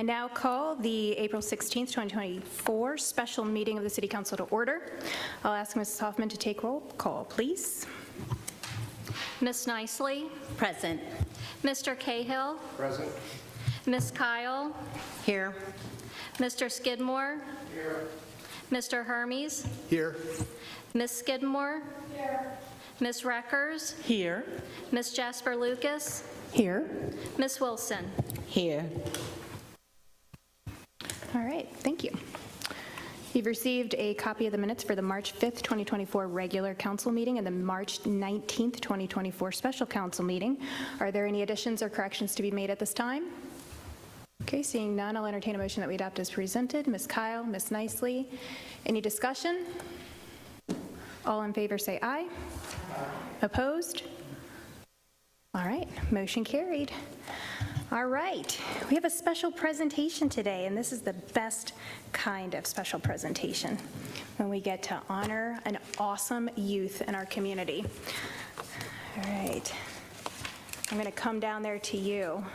I now call the April 16th, 2024 special meeting of the City Council to order. I'll ask Mrs. Hoffman to take roll call, please. Ms. Nicely? Present. Mr. Cahill? Present. Ms. Kyle? Here. Mr. Skidmore? Here. Mr. Hermes? Here. Ms. Skidmore? Here. Ms. Reckers? Here. Ms. Jasper Lucas? Here. Ms. Wilson? Here. All right, thank you. You've received a copy of the minutes for the March 5th, 2024 regular council meeting and the March 19th, 2024 special council meeting. Are there any additions or corrections to be made at this time? Okay, seeing none, I'll entertain a motion that we adopt as presented. Ms. Kyle, Ms. Nicely. Any discussion? All in favor say aye. Opposed? All right, motion carried. All right, we have a special presentation today, and this is the best kind of special presentation when we get to honor an awesome youth in our community. All right, I'm going to come down there to you.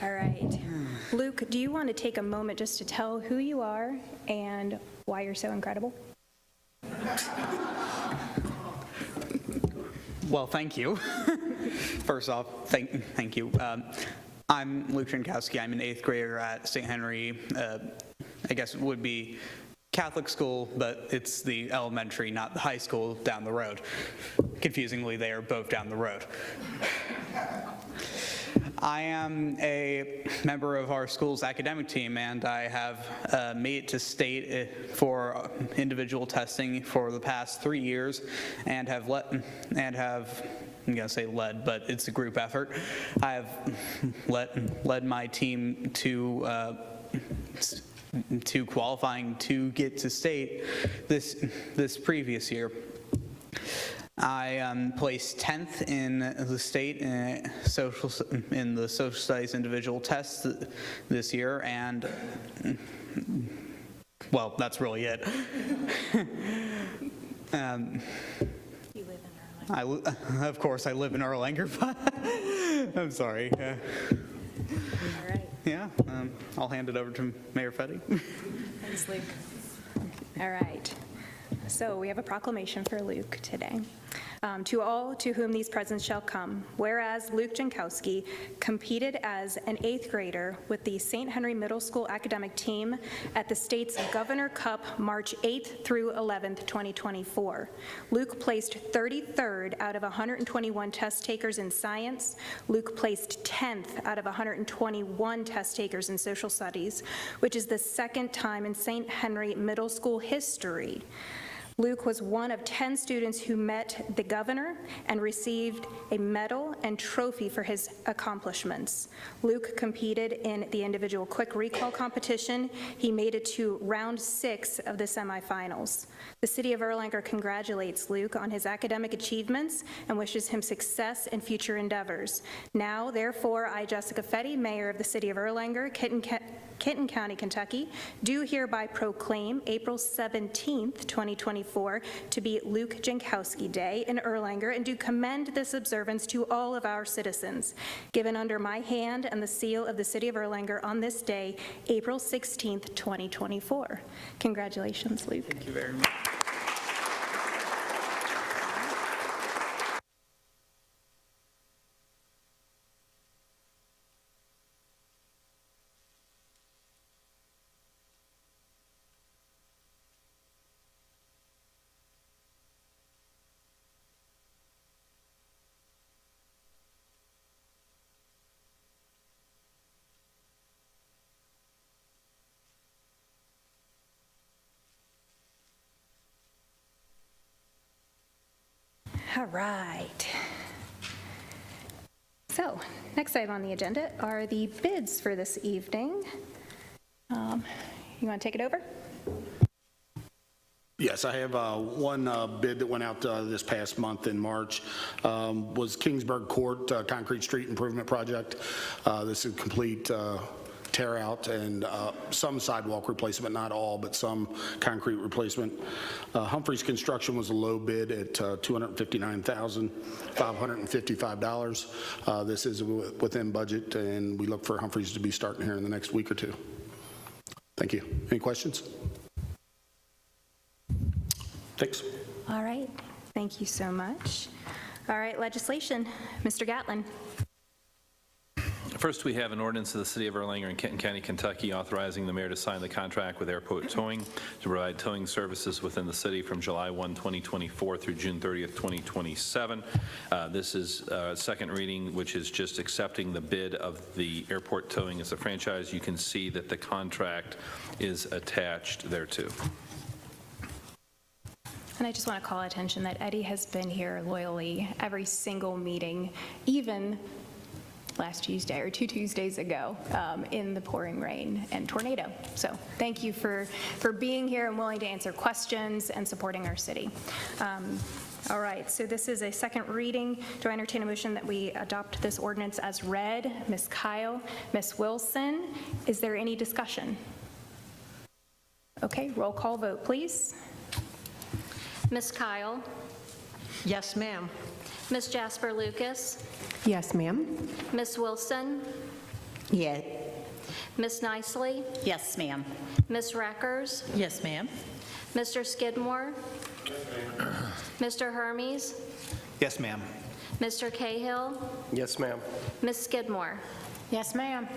All right. Luke, do you want to take a moment just to tell who you are and why you're so incredible? Well, thank you. First off, thank you. I'm Luke Jankowski. I'm an 8th grader at St. Henry. I guess it would be Catholic school, but it's the elementary, not the high school down the road. Confusingly, they are both down the road. I am a member of our school's academic team, and I have made it to state for individual testing for the past 3 years, and have I'm gonna say led, but it's a group effort. I have led my team to qualifying to get to state this previous year. I placed 10th in the state in the social studies individual test this year, and well, that's really it. You live in Erlanger. Of course, I live in Erlanger, but I'm sorry. All right. Yeah, I'll hand it over to Mayor Fetty. Thanks, Luke. All right. So we have a proclamation for Luke today. To all to whom these presents shall come, whereas Luke Jankowski competed as an 8th grader with the St. Henry Middle School academic team at the state's Governor Cup March 8th through 11th, 2024. Luke placed 33rd out of 121 test takers in science. Luke placed 10th out of 121 test takers in social studies, which is the second time in St. Henry Middle School history. Luke was one of 10 students who met the governor and received a medal and trophy for his accomplishments. Luke competed in the individual quick recall competition. He made it to round 6 of the semifinals. The city of Erlanger congratulates Luke on his academic achievements and wishes him success in future endeavors. Now, therefore, I, Jessica Fetty, Mayor of the city of Erlanger, Kenton County, Kentucky, do hereby proclaim April 17th, 2024 to be Luke Jankowski Day in Erlanger, and do commend this observance to all of our citizens. Given under my hand and the seal of the city of Erlanger on this day, April 16th, 2024. Congratulations, Luke. Thank you very much. All right. So, next item on the agenda are the bids for this evening. You want to take it over? Yes, I have one bid that went out this past month in March, was Kingsburg Court Concrete Street Improvement Project. This is complete tear out and some sidewalk replacement, not all, but some concrete replacement. Humphreys Construction was a low bid at $259,555. This is within budget, and we look for Humphreys to be starting here in the next week or two. Thank you. Any questions? Thanks. All right, thank you so much. All right, legislation, Mr. Gatlin. First, we have an ordinance of the City of Erlanger in Kenton County, Kentucky, authorizing the mayor to sign the contract with Airport Towing to provide towing services within the city from July 1, 2024 through June 30th, 2027. This is second reading, which is just accepting the bid of the Airport Towing as a franchise. You can see that the contract is attached thereto. And I just want to call attention that Eddie has been here loyally every single meeting, even last Tuesday or 2 Tuesdays ago in the pouring rain and tornado. So thank you for being here and willing to answer questions and supporting our city. All right, so this is a second reading. Do I entertain a motion that we adopt this ordinance as read? Ms. Kyle, Ms. Wilson, is there any discussion? Okay, roll call vote, please. Ms. Kyle, Yes, ma'am. Ms. Jasper Lucas, Yes, ma'am. Ms. Wilson, Yeah. Ms. Nicely, Yes, ma'am. Ms. Reckers, Yes, ma'am. Mr. Skidmore, Mr. Hermes, Yes, ma'am. Mr. Cahill, Yes, ma'am. Ms. Skidmore. Yes, ma'am.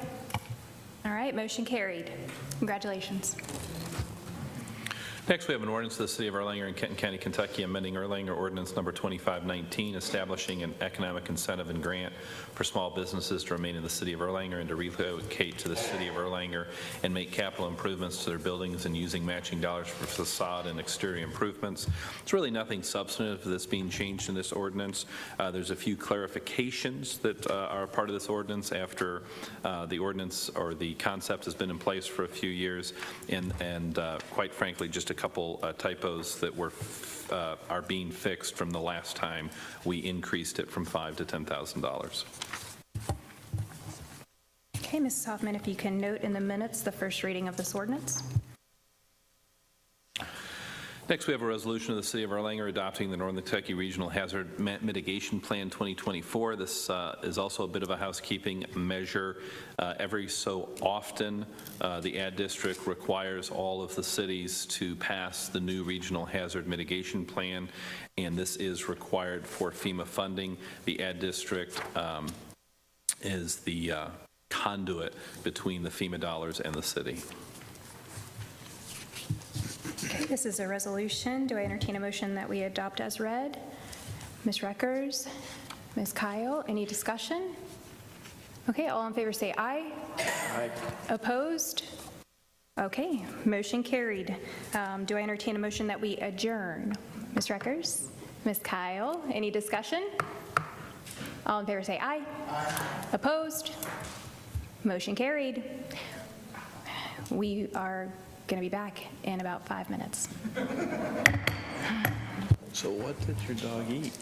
All right, motion carried. Congratulations. Next, we have an ordinance of the City of Erlanger in Kenton County, Kentucky, amending Erlanger Ordinance Number 2519, establishing an economic incentive and grant for small businesses to remain in the City of Erlanger and to relocate to the City of Erlanger and make capital improvements to their buildings and using matching dollars for facade and exterior improvements. It's really nothing substantive that's being changed in this ordinance. There's a few clarifications that are part of this ordinance after the ordinance or the concept has been in place for a few years, and quite frankly, just a couple typos that are being fixed from the last time we increased it from $5,000 to $10,000. Okay, Mrs. Hoffman, if you can note in the minutes the first reading of this ordinance. Next, we have a resolution of the City of Erlanger adopting the Northern Kentucky Regional Hazard Mitigation Plan 2024. This is also a bit of a housekeeping measure. Every so often, the ad district requires all of the cities to pass the new Regional Hazard Mitigation Plan, and this is required for FEMA funding. The ad district is the conduit between the FEMA dollars and the city. Okay, this is a resolution. Do I entertain a motion that we adopt as read? Ms. Reckers, Ms. Kyle, any discussion? Okay, all in favor say aye. Aye. Opposed? Okay, motion carried. Do I entertain a motion that we adjourn? Ms. Reckers, Ms. Kyle, any discussion? All in favor say aye. Aye. Opposed? Motion carried. We are going to be back in about 5 minutes. So what did your dog eat?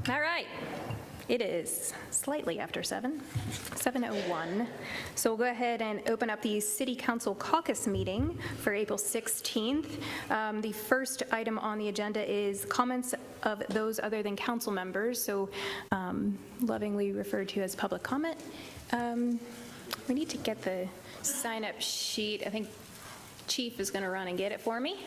All right. It is slightly after 7:01. So we'll go ahead and open up the City Council caucus meeting for April 16th. The first item on the agenda is comments of those other than council members, so lovingly referred to as public comment. We need to get the sign-up sheet. I think Chief is going to run and get it for me.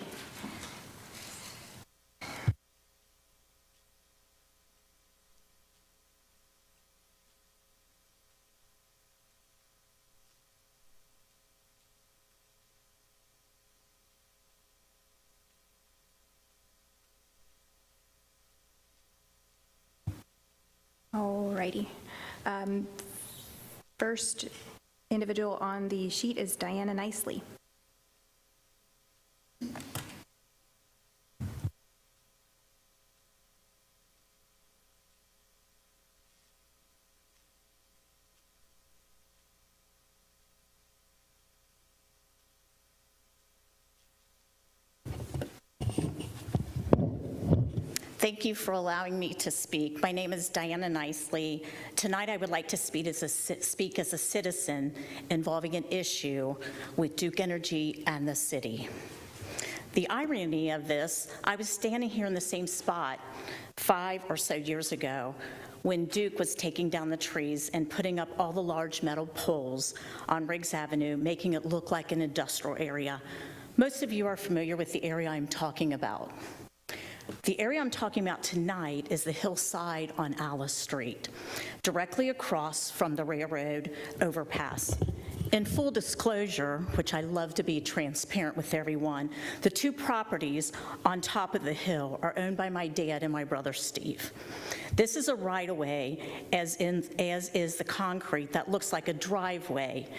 Alrighty. First individual on the sheet is Diana Nicely. Thank you for allowing me to speak. My name is Diana Nicely. Tonight I would like to speak as a citizen involving an issue with Duke Energy and the city. The irony of this, I was standing here in the same spot 5 or so years ago when Duke was taking down the trees and putting up all the large metal poles on Riggs Avenue, making it look like an industrial area. Most of you are familiar with the area I'm talking about. The area I'm talking about tonight is the hillside on Alice Street, directly across from the railroad overpass. In full disclosure, which I love to be transparent with everyone, the 2 properties on top of the hill are owned by my dad and my brother Steve. This is a right-of-way, as is the concrete that looks like a driveway.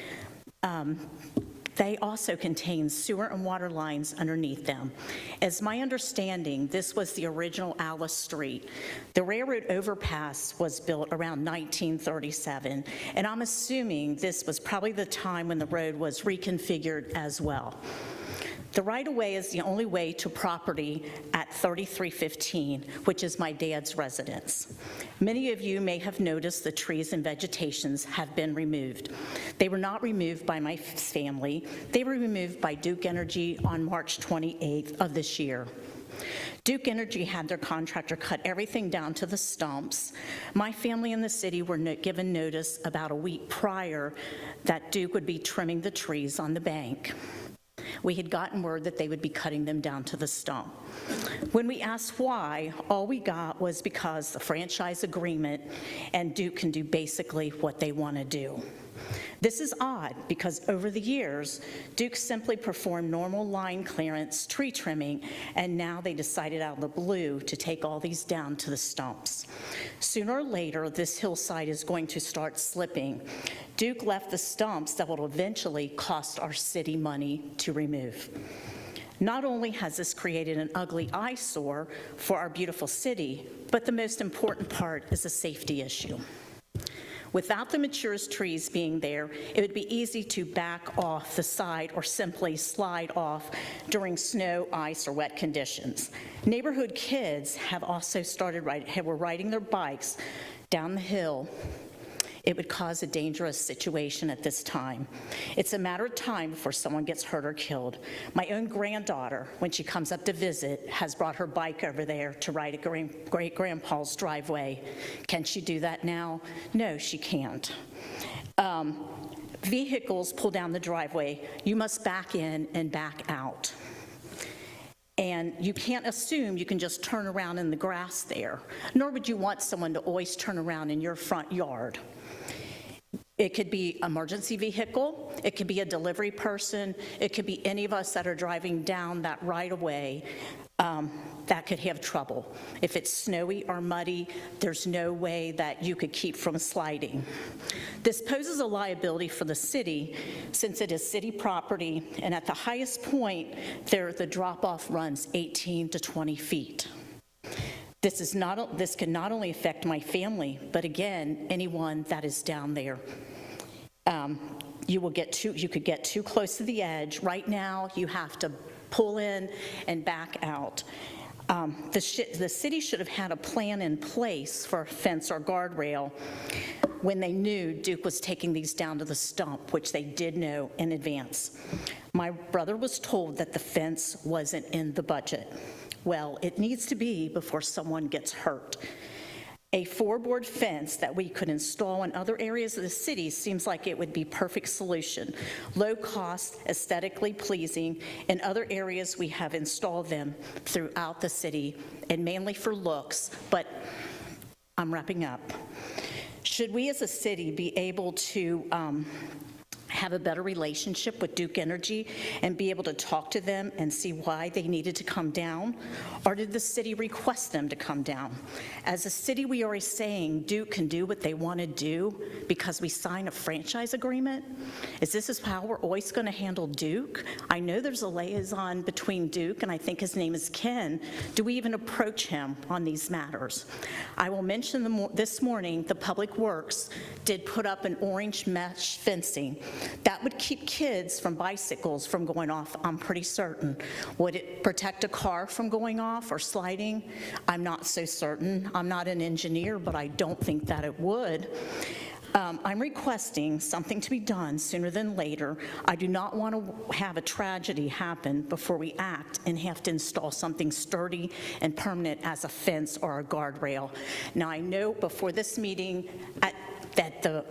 They also contain sewer and water lines underneath them. As my understanding, this was the original Alice Street. The railroad overpass was built around 1937, and I'm assuming this was probably the time when the road was reconfigured as well. The right-of-way is the only way to property at 3315, which is my dad's residence. Many of you may have noticed the trees and vegetations have been removed. They were not removed by my family. They were removed by Duke Energy on March 28th of this year. Duke Energy had their contractor cut everything down to the stumps. My family and the city were given notice about a week prior that Duke would be trimming the trees on the bank. We had gotten word that they would be cutting them down to the stump. When we asked why, all we got was because the franchise agreement and Duke can do basically what they want to do. This is odd because over the years, Duke simply performed normal line clearance, tree trimming, and now they decided out of the blue to take all these down to the stumps. Sooner or later, this hillside is going to start slipping. Duke left the stumps that will eventually cost our city money to remove. Not only has this created an ugly eyesore for our beautiful city, but the most important part is a safety issue. Without the mature trees being there, it would be easy to back off the side or simply slide off during snow, ice, or wet conditions. Neighborhood kids have also were riding their bikes down the hill. It would cause a dangerous situation at this time. It's a matter of time before someone gets hurt or killed. My own granddaughter, when she comes up to visit, has brought her bike over there to ride at great-grandpa's driveway. Can she do that now? No, she can't. Vehicles pull down the driveway. You must back in and back out. And you can't assume you can just turn around in the grass there, nor would you want someone to always turn around in your front yard. It could be an emergency vehicle, it could be a delivery person, it could be any of us that are driving down that right-of-way that could have trouble. If it's snowy or muddy, there's no way that you could keep from sliding. This poses a liability for the city since it is city property, and at the highest point there, the drop-off runs 18 to 20 feet. This can not only affect my family, but again, anyone that is down there. You could get too close to the edge. Right now, you have to pull in and back out. The city should have had a plan in place for a fence or guardrail when they knew Duke was taking these down to the stump, which they did know in advance. My brother was told that the fence wasn't in the budget. Well, it needs to be before someone gets hurt. A four-board fence that we could install in other areas of the city seems like it would be perfect solution. Low cost, aesthetically pleasing. In other areas, we have installed them throughout the city, and mainly for looks, but I'm wrapping up. Should we as a city be able to have a better relationship with Duke Energy and be able to talk to them and see why they needed to come down? Or did the city request them to come down? As a city, we are saying Duke can do what they want to do because we sign a franchise agreement? Is this how we're always going to handle Duke? I know there's a liaison between Duke, and I think his name is Ken. Do we even approach him on these matters? I will mention this morning, the Public Works did put up an orange mesh fencing. That would keep kids from bicycles from going off, I'm pretty certain. Would it protect a car from going off or sliding? I'm not so certain. I'm not an engineer, but I don't think that it would. I'm requesting something to be done sooner than later. I do not want to have a tragedy happen before we act and have to install something sturdy and permanent as a fence or a guardrail. Now, I know before this meeting that the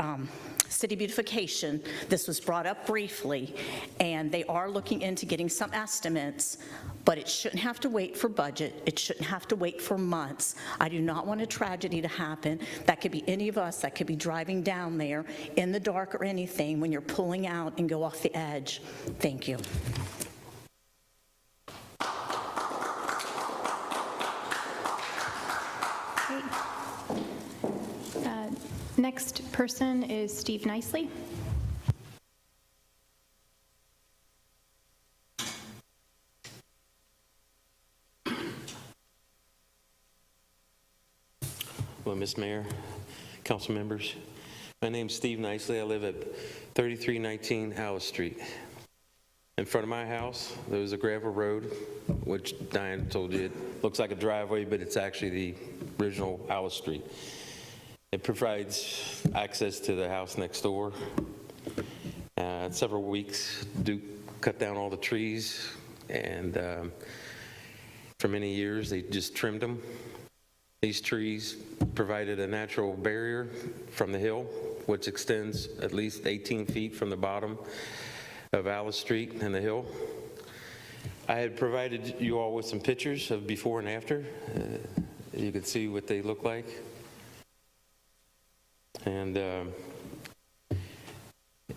city beautification, this was brought up briefly, and they are looking into getting some estimates, but it shouldn't have to wait for budget. It shouldn't have to wait for months. I do not want a tragedy to happen. That could be any of us that could be driving down there in the dark or anything when you're pulling out and go off the edge. Thank you. Great. Next person is Steve Nicely. Well, Ms. Mayor, council members, my name's Steve Nicely. I live at 3319 Alice Street. In front of my house, there was a gravel road, which Diane told you, it looks like a driveway, but it's actually the original Alice Street. It provides access to the house next door. Several weeks, Duke cut down all the trees, and for many years, they just trimmed them. These trees provided a natural barrier from the hill, which extends at least 18 feet from the bottom of Alice Street and the hill. I had provided you all with some pictures of before and after. You could see what they look like. And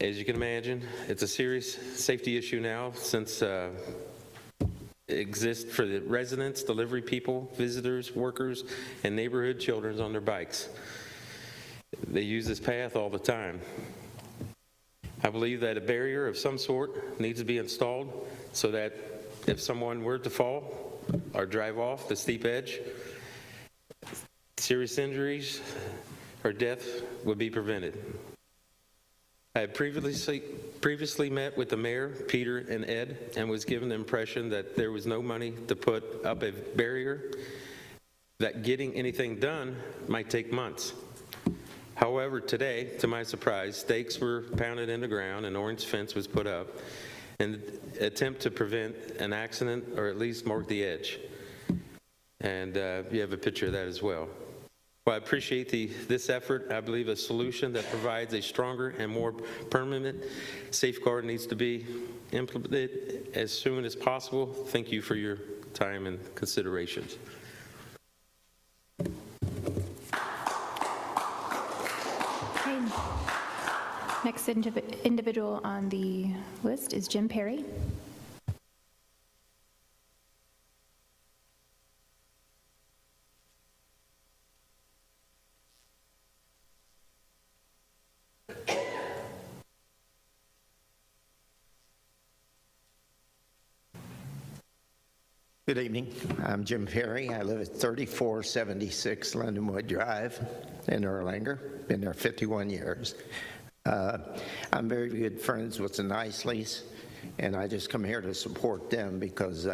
as you can imagine, it's a serious safety issue now since it exists for the residents, delivery people, visitors, workers, and neighborhood children on their bikes. They use this path all the time. I believe that a barrier of some sort needs to be installed so that if someone were to fall or drive off the steep edge, serious injuries or death would be prevented. I had previously met with the mayor, Peter and Ed, and was given the impression that there was no money to put up a barrier, that getting anything done might take months. However, today, to my surprise, stakes were pounded in the ground, an orange fence was put up in an attempt to prevent an accident or at least mark the edge. And you have a picture of that as well. Well, I appreciate this effort. I believe a solution that provides a stronger and more permanent safeguard needs to be implemented as soon as possible. Thank you for your time and considerations. Okay. Next individual on the list is Jim Perry. Good evening. I'm Jim Perry. I live at 3476 Lindenwood Drive in Erlanger. Been there 51 years. I'm very good friends with the Niceleys, and I just come here to support them because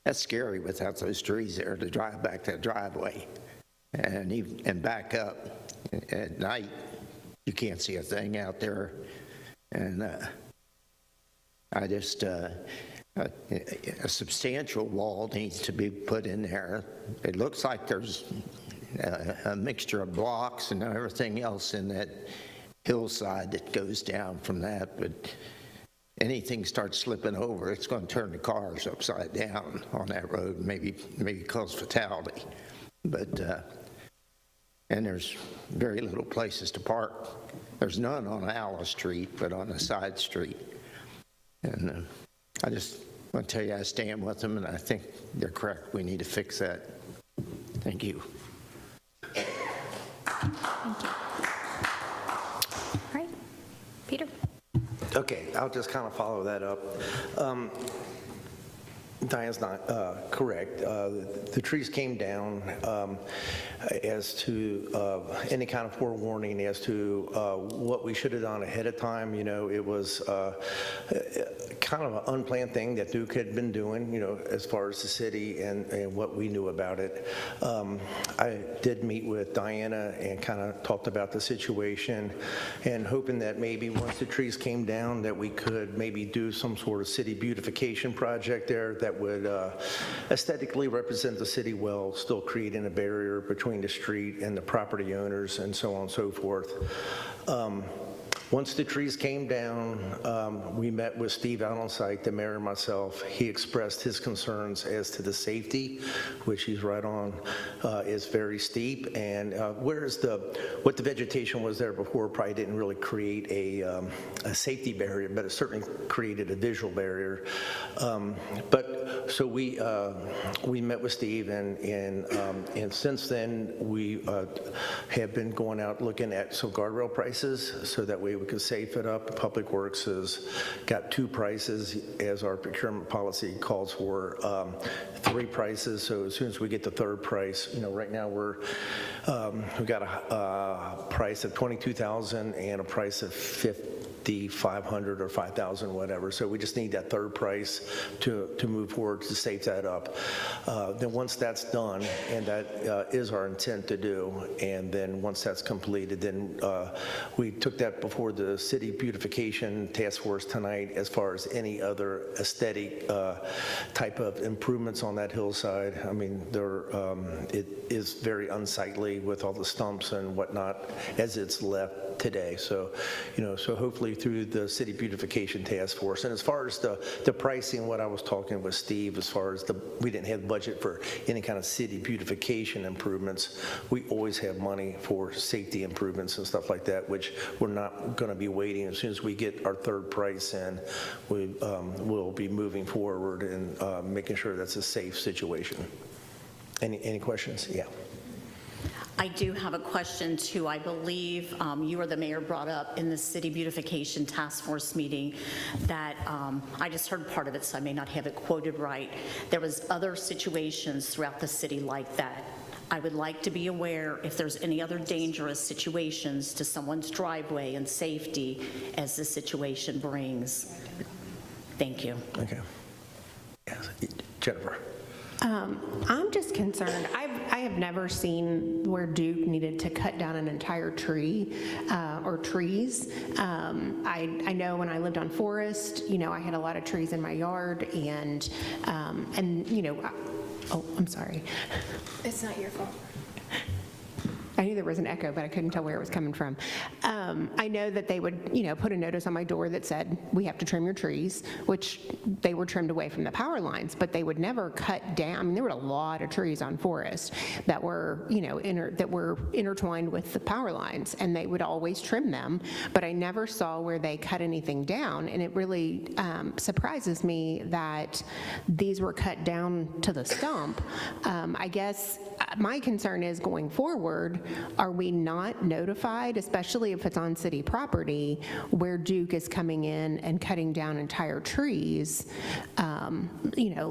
That's scary without those trees there to drive back that driveway and back up. At night, you can't see a thing out there. And I just, a substantial wall needs to be put in there. It looks like there's a mixture of blocks and everything else in that hillside that goes down from that, but anything starts slipping over, it's going to turn the cars upside down on that road, maybe cause fatality. But and there's very little places to park. There's none on Alice Street, but on the side street. And I just want to tell you, I stand with them, and I think they're correct. We need to fix that. Thank you. All right, Peter. Okay, I'll just kind of follow that up. Diane's not correct. The trees came down as to any kind of forewarning as to what we should have done ahead of time. You know, it was kind of an unplanned thing that Duke had been doing, you know, as far as the city and what we knew about it. I did meet with Diana and kind of talked about the situation and hoping that maybe once the trees came down that we could maybe do some sort of city beautification project there that would aesthetically represent the city well, still creating a barrier between the street and the property owners and so on and so forth. Once the trees came down, we met with Steve out on site, the mayor and myself. He expressed his concerns as to the safety, which he's right on, is very steep. And whereas what the vegetation was there before probably didn't really create a safety barrier, but it certainly created a visual barrier. So we met with Steve, and since then we have been going out looking at some guardrail prices so that way we could safe it up. Public Works has got 2 prices as our procurement policy calls for, 3 prices. So as soon as we get the 3rd price, you know, right now we've got a price of $22,000 and a price of $5,500 or $5,000, whatever. So we just need that 3rd price to move forward to safe that up. Then once that's done, and that is our intent to do, and then once that's completed, then we took that before the City Beautification Task Force tonight as far as any other aesthetic type of improvements on that hillside. I mean, it is very unsightly with all the stumps and whatnot as it's left today. So, you know, so hopefully through the City Beautification Task Force. And as far as the pricing, what I was talking with Steve, as far as we didn't have budget for any kind of city beautification improvements. We always have money for safety improvements and stuff like that, which we're not going to be waiting. As soon as we get our 3rd price in, we'll be moving forward and making sure that's a safe situation. Any questions? Yeah. I do have a question too. I believe you or the mayor brought up in the City Beautification Task Force meeting that I just heard part of it, so I may not have it quoted right. There was other situations throughout the city like that. I would like to be aware if there's any other dangerous situations to someone's driveway and safety as the situation brings. Thank you. Okay. Yes. Jennifer. I'm just concerned. I have never seen where Duke needed to cut down an entire tree or trees. I know when I lived on Forest, you know, I had a lot of trees in my yard, and you know, oh, I'm sorry. It's not your fault. I knew there was an echo, but I couldn't tell where it was coming from. I know that they would, you know, put a notice on my door that said, we have to trim your trees, which they were trimmed away from the power lines, but they would never cut down. I mean, there were a lot of trees on Forest that were, you know, that were intertwined with the power lines, and they would always trim them, but I never saw where they cut anything down, and it really surprises me that these were cut down to the stump. I guess my concern is going forward, are we not notified, especially if it's on city property, where Duke is coming in and cutting down entire trees,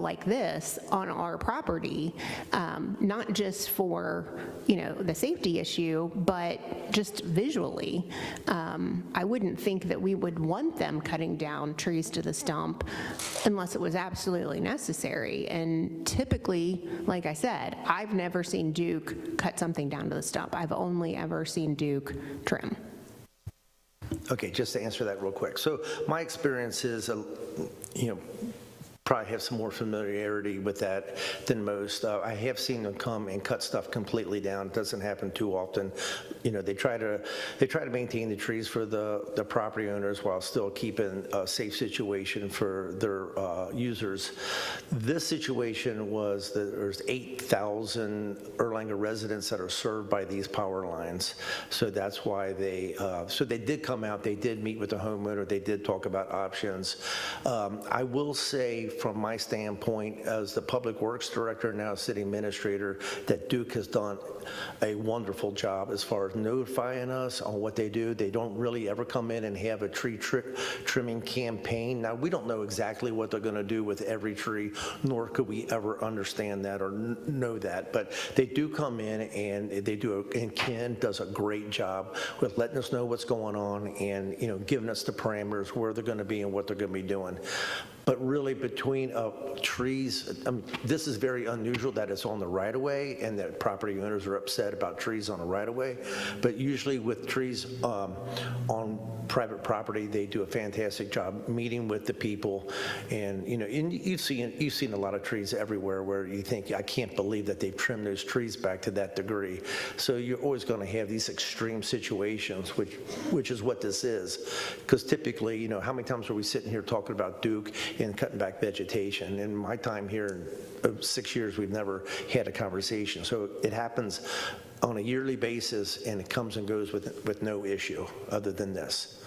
like this on our property, not just for, the safety issue, but just visually? I wouldn't think that we would want them cutting down trees to the stump unless it was absolutely necessary. And typically, like I said, I've never seen Duke cut something down to the stump. I've only ever seen Duke trim. Okay, just to answer that real quick. So my experience is, probably have some more familiarity with that than most. I have seen them come and cut stuff completely down. It doesn't happen too often. They try to maintain the trees for the property owners while still keeping a safe situation for their users. This situation was that there's 8,000 Erlanger residents that are served by these power lines. So that's why they did come out. They did meet with the homeowner. They did talk about options. I will say, from my standpoint as the Public Works Director, now City Administrator, that Duke has done a wonderful job as far as notifying us on what they do. They don't really ever come in and have a tree trimming campaign. Now, we don't know exactly what they're going to do with every tree, nor could we ever understand that or know that. But they do come in and and Ken does a great job with letting us know what's going on and giving us the parameters where they're going to be and what they're going to be doing. But really, between trees, this is very unusual that it's on the right-of-way and that property owners are upset about trees on a right-of-way. But usually with trees on private property, they do a fantastic job meeting with the people. And you've seen a lot of trees everywhere where you think, I can't believe that they've trimmed those trees back to that degree. So you're always going to have these extreme situations, which is what this is. Because typically, how many times are we sitting here talking about Duke and cutting back vegetation? In my time here, in 6 years, we've never had a conversation. So it happens on a yearly basis, and it comes and goes with no issue other than this.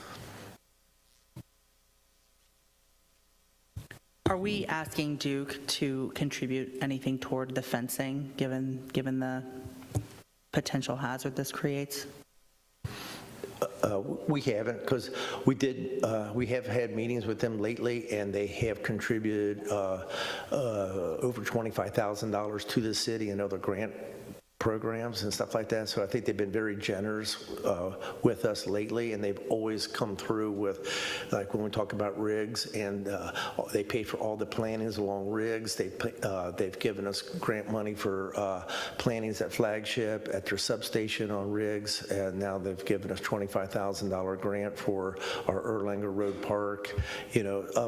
Are we asking Duke to contribute anything toward the fencing, given the potential hazard this creates? We haven't, because we have had meetings with them lately, and they have contributed over $25,000 to the city and other grant programs and stuff like that. So I think they've been very generous with us lately, and they've always come through with, like when we talk about rigs, and they pay for all the plantings along rigs. They've given us grant money for plantings at Flagship, at their substation on rigs, and now they've given us $25,000 grant for our Erlanger Road Park.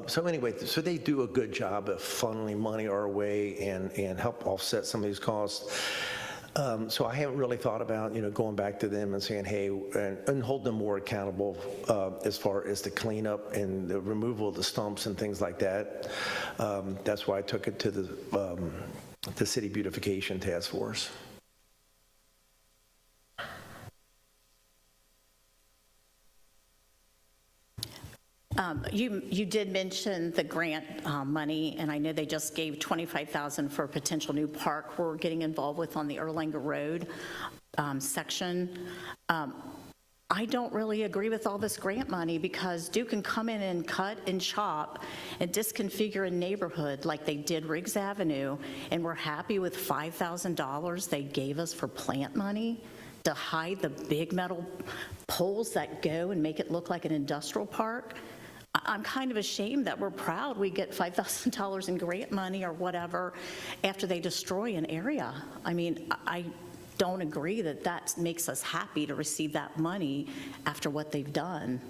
So anyway, so they do a good job of funneling money our way and help offset some of these costs. So I haven't really thought about, going back to them and saying, hey, and hold them more accountable as far as the cleanup and the removal of the stumps and things like that. That's why I took it to the City Beautification Task Force. You did mention the grant money, and I know they just gave $25,000 for a potential new park we're getting involved with on the Erlanger Road section. I don't really agree with all this grant money, because Duke can come in and cut and chop and disconfigure a neighborhood like they did Riggs Avenue, and we're happy with $5,000 they gave us for plant money to hide the big metal poles that go and make it look like an industrial park. I'm kind of ashamed that we're proud we get $5,000 in grant money or whatever after they destroy an area. I mean, I don't agree that that makes us happy to receive that money after what they've done.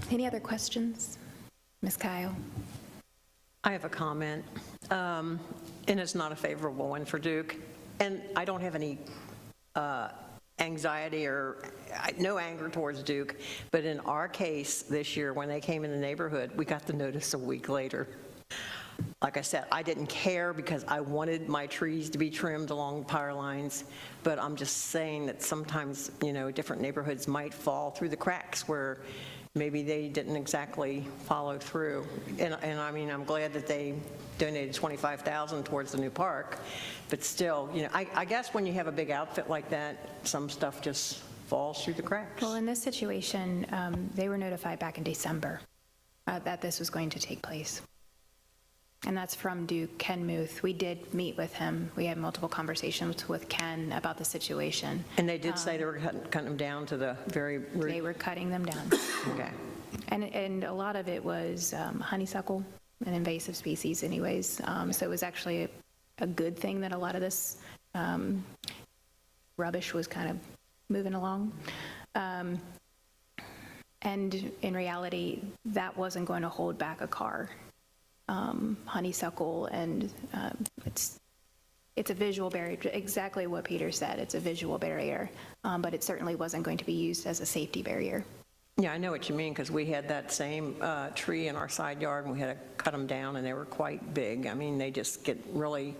Any other questions? Ms. Kyle? I have a comment, and it's not a favorable one for Duke. And I don't have any anxiety or no anger towards Duke, but in our case this year, when they came in the neighborhood, we got the notice a week later. like I said, I didn't care because I wanted my trees to be trimmed along power lines, but I'm just saying that sometimes, different neighborhoods might fall through the cracks where maybe they didn't exactly follow through. And I mean, I'm glad that they donated $25,000 towards the new park, but still, I guess when you have a big outfit like that, some stuff just falls through the cracks. Well, in this situation, they were notified back in December that this was going to take place. And that's from Duke, Ken Muth. We did meet with him. We had multiple conversations with Ken about the situation. And they did say they were cutting them down to the very root? They were cutting them down. Okay. And a lot of it was honeysuckle, an invasive species anyways. So it was actually a good thing that a lot of this rubbish was kind of moving along. And in reality, that wasn't going to hold back a car. Honeysuckle, and it's a visual barrier, exactly what Peter said. It's a visual barrier, but it certainly wasn't going to be used as a safety barrier. Yeah, I know what you mean, because we had that same tree in our side yard, and we had to cut them down, and they were quite big. I mean, they just get really,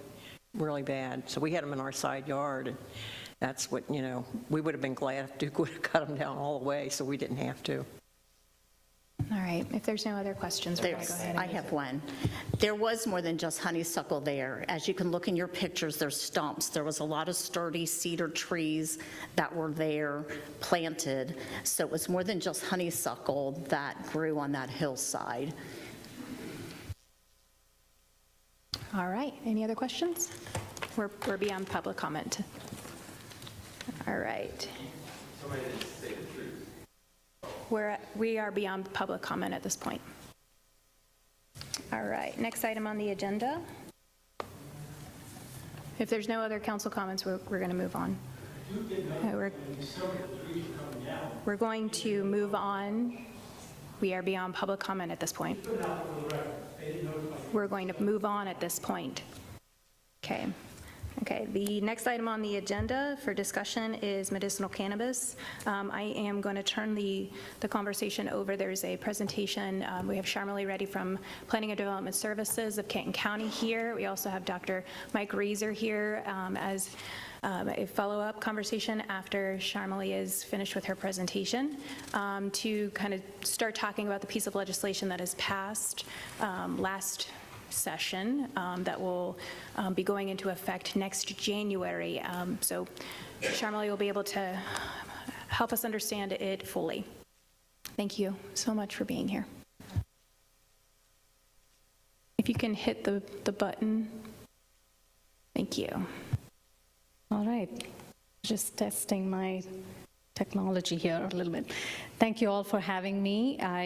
really bad. So we had them in our side yard, and that's what, we would have been glad if Duke would have cut them down all the way, so we didn't have to. All right, if there's no other questions, we're going to go ahead. I have one. There was more than just honeysuckle there. As you can look in your pictures, there's stumps. There was a lot of sturdy cedar trees that were there planted. So it was more than just honeysuckle that grew on that hillside. All right, any other questions? We're beyond public comment. All right. We are beyond public comment at this point. All right, next item on the agenda. If there's no other council comments, we're going to move on. We're going to move on. We are beyond public comment at this point. We're going to move on at this point. Okay, the next item on the agenda for discussion is medicinal cannabis. I am going to turn the conversation over. There's a presentation. We have Sharmali Reddy from Planning and Development Services of Canton County here. We also have Dr. Mike Reeser here as a follow-up conversation after Sharmali is finished with her presentation to kind of start talking about the piece of legislation that has passed last session that will be going into effect next January. So Sharmali will be able to help us understand it fully. Thank you so much for being here. If you can hit the button. Thank you. All right. Just testing my technology here a little bit. Thank you all for having me. I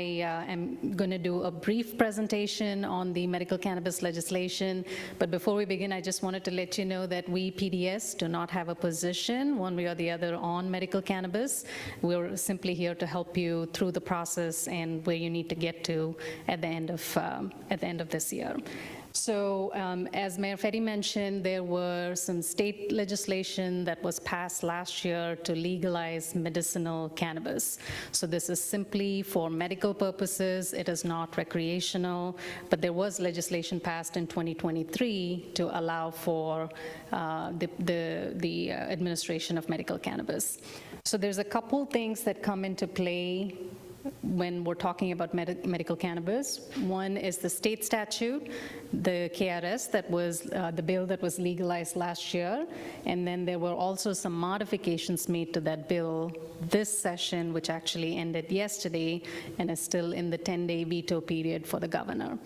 am going to do a brief presentation on the medical cannabis legislation, but before we begin, I just wanted to let you know that we PDS do not have a position one way or the other on medical cannabis. We're simply here to help you through the process and where you need to get to at the end of this year. So as Mayor Fetty mentioned, there were some state legislation that was passed last year to legalize medicinal cannabis. So this is simply for medical purposes. It is not recreational, but there was legislation passed in 2023 to allow for the administration of medical cannabis. So there's a couple things that come into play when we're talking about medical cannabis. One is the state statute, the KRS, that was the bill that was legalized last year, and then there were also some modifications made to that bill this session, which actually ended yesterday and is still in the 10-day veto period for the governor.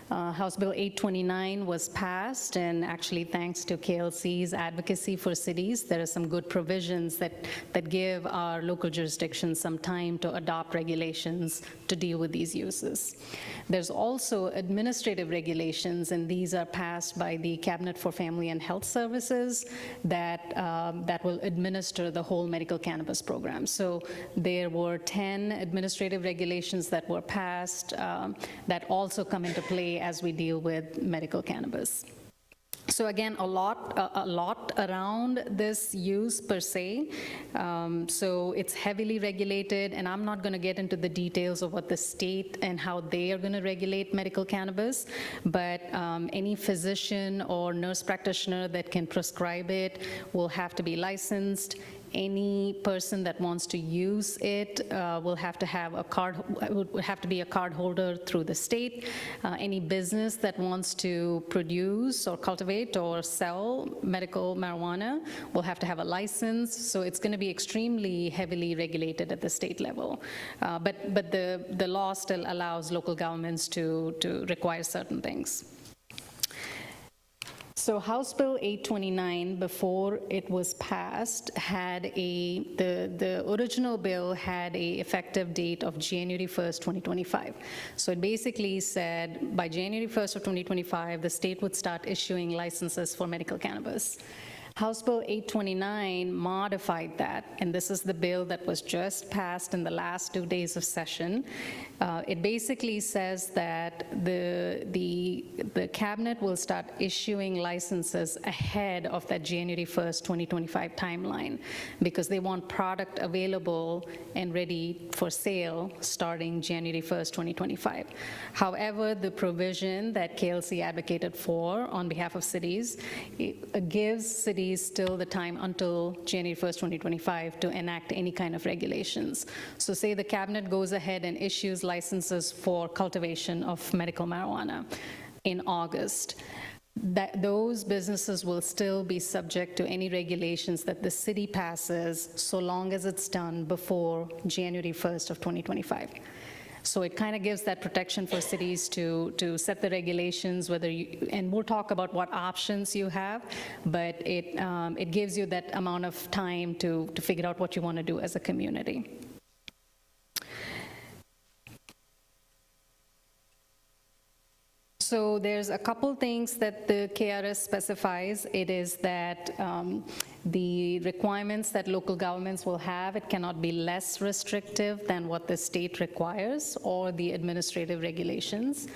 House Bill 829 was passed, and actually thanks to KLC's advocacy for cities, there are some good provisions that give our local jurisdictions some time to adopt regulations to deal with these uses. There's also administrative regulations, and these are passed by the Cabinet for Family and Health Services that will administer the whole medical cannabis program. So there were 10 administrative regulations that were passed that also come into play as we deal with medical cannabis. So again, a lot around this use per se. So it's heavily regulated, and I'm not going to get into the details of what the state and how they are going to regulate medical cannabis, but any physician or nurse practitioner that can prescribe it will have to be licensed. Any person that wants to use it will have to have a card, would have to be a card holder through the state. Any business that wants to produce or cultivate or sell medical marijuana will have to have a license. So it's going to be extremely heavily regulated at the state level. But the law still allows local governments to require certain things. So House Bill 829, before it was passed, had the original bill had a effective date of January 1st, 2025. So it basically said by January 1st of 2025, the state would start issuing licenses for medical cannabis. House Bill 829 modified that, and this is the bill that was just passed in the last 2 days of session. It basically says that the cabinet will start issuing licenses ahead of that January 1st, 2025 timeline, because they want product available and ready for sale starting January 1st, 2025. However, the provision that KLC advocated for on behalf of cities, it gives cities still the time until January 1st, 2025 to enact any kind of regulations. So say the cabinet goes ahead and issues licenses for cultivation of medical marijuana in August. Those businesses will still be subject to any regulations that the city passes so long as it's done before January 1st of 2025. So it kind of gives that protection for cities to set the regulations, whether you, and we'll talk about what options you have, but it gives you that amount of time to figure out what you want to do as a community. So there's a couple things that the KRS specifies. It is that the requirements that local governments will have, it cannot be less restrictive than what the state requires or the administrative regulations.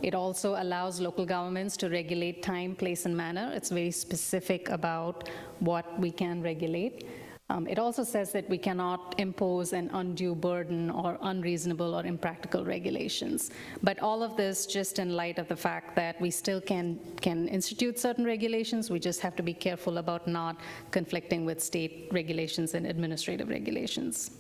It also allows local governments to regulate time, place, and manner. It's very specific about what we can regulate. It also says that we cannot impose an undue burden or unreasonable or impractical regulations. But all of this just in light of the fact that we still can institute certain regulations. We just have to be careful about not conflicting with state regulations and administrative regulations.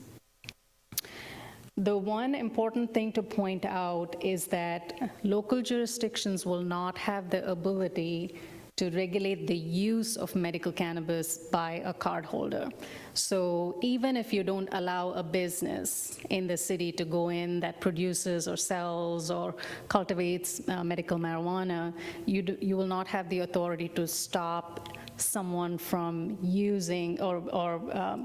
The one important thing to point out is that local jurisdictions will not have the ability to regulate the use of medical cannabis by a cardholder. So even if you don't allow a business in the city to go in that produces or sells or cultivates medical marijuana, you will not have the authority to stop someone from using or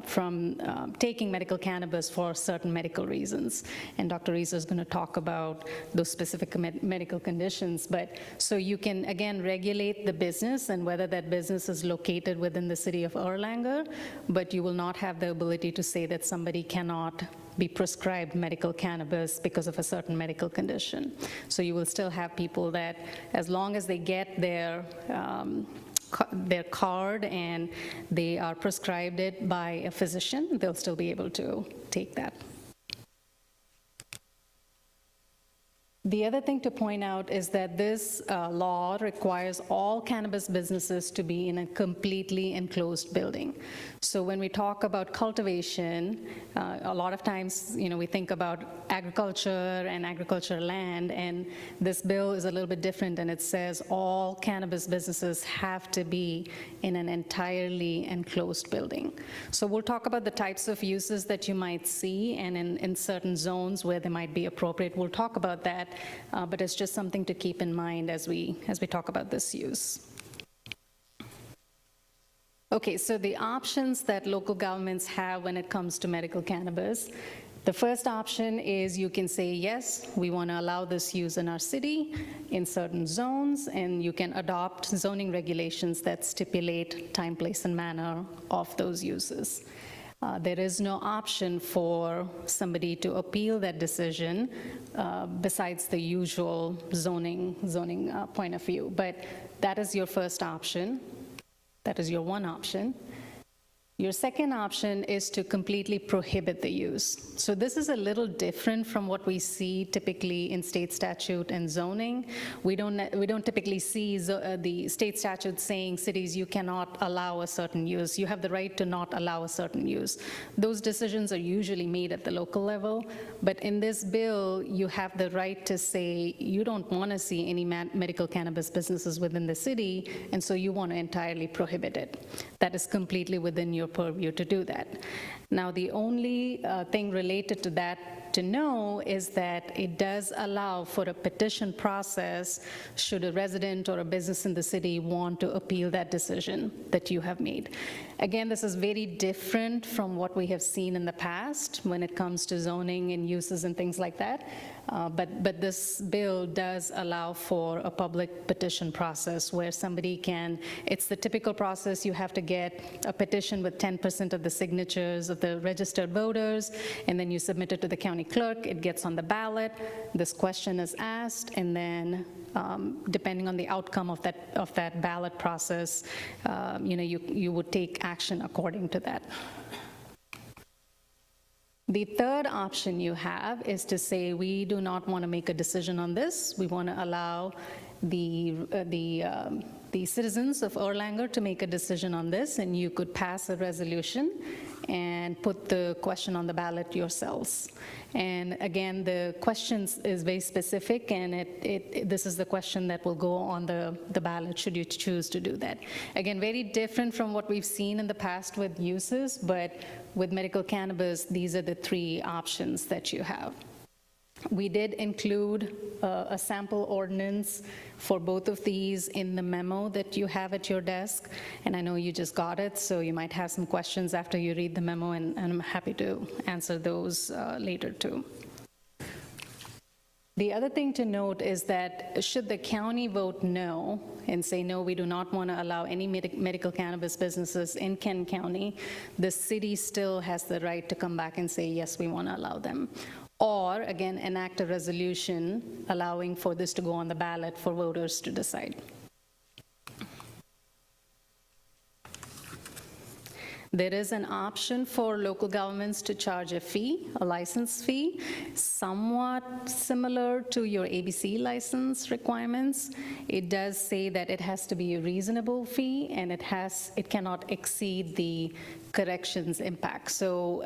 from taking medical cannabis for certain medical reasons. And Dr. Reese is going to talk about those specific medical conditions. But so you can, again, regulate the business and whether that business is located within the city of Erlanger, but you will not have the ability to say that somebody cannot be prescribed medical cannabis because of a certain medical condition. So you will still have people that, as long as they get their card and they are prescribed it by a physician, they'll still be able to take that. The other thing to point out is that this law requires all cannabis businesses to be in a completely enclosed building. So when we talk about cultivation, a lot of times, we think about agriculture and agricultural land, and this bill is a little bit different, and it says all cannabis businesses have to be in an entirely enclosed building. So we'll talk about the types of uses that you might see, and in certain zones where they might be appropriate, we'll talk about that. But it's just something to keep in mind as we talk about this use. Okay, so the options that local governments have when it comes to medical cannabis. The first option is you can say, yes, we want to allow this use in our city in certain zones, and you can adopt zoning regulations that stipulate time, place, and manner of those uses. There is no option for somebody to appeal that decision besides the usual zoning point of view. But that is your first option. That is your one option. Your second option is to completely prohibit the use. So this is a little different from what we see typically in state statute and zoning. We don't typically see the state statute saying cities, you cannot allow a certain use. You have the right to not allow a certain use. Those decisions are usually made at the local level, but in this bill, you have the right to say you don't want to see any medical cannabis businesses within the city, and so you want to entirely prohibit it. That is completely within your purview to do that. Now, the only thing related to that to know is that it does allow for a petition process should a resident or a business in the city want to appeal that decision that you have made. Again, this is very different from what we have seen in the past when it comes to zoning and uses and things like that. But this bill does allow for a public petition process where somebody can, it's the typical process, you have to get a petition with 10% of the signatures of the registered voters, and then you submit it to the county clerk, it gets on the ballot, this question is asked, and then depending on the outcome of that ballot process, you would take action according to that. The third option you have is to say, we do not want to make a decision on this. We want to allow the citizens of Erlanger to make a decision on this, and you could pass a resolution and put the question on the ballot yourselves. And again, the questions is very specific, and this is the question that will go on the ballot should you choose to do that. Again, very different from what we've seen in the past with uses, but with medical cannabis, these are the three options that you have. We did include a sample ordinance for both of these in the memo that you have at your desk, and I know you just got it, so you might have some questions after you read the memo, and I'm happy to answer those later too. The other thing to note is that should the county vote no and say, no, we do not want to allow any medical cannabis businesses in Kent County, the city still has the right to come back and say, yes, we want to allow them. Or, again, enact a resolution allowing for this to go on the ballot for voters to decide. There is an option for local governments to charge a fee, a license fee, somewhat similar to your ABC license requirements. It does say that it has to be a reasonable fee, and it cannot exceed the corrections impact. So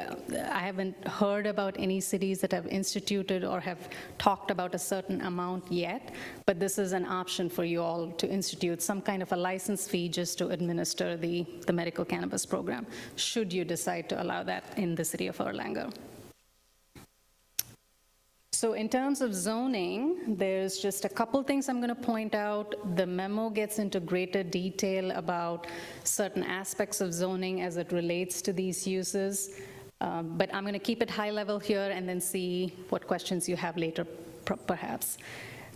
I haven't heard about any cities that have instituted or have talked about a certain amount yet, but this is an option for you all to institute some kind of a license fee just to administer the medical cannabis program, should you decide to allow that in the city of Erlanger. So in terms of zoning, there's just a couple things I'm going to point out. The memo gets into greater detail about certain aspects of zoning as it relates to these uses, but I'm going to keep it high level here and then see what questions you have later, perhaps.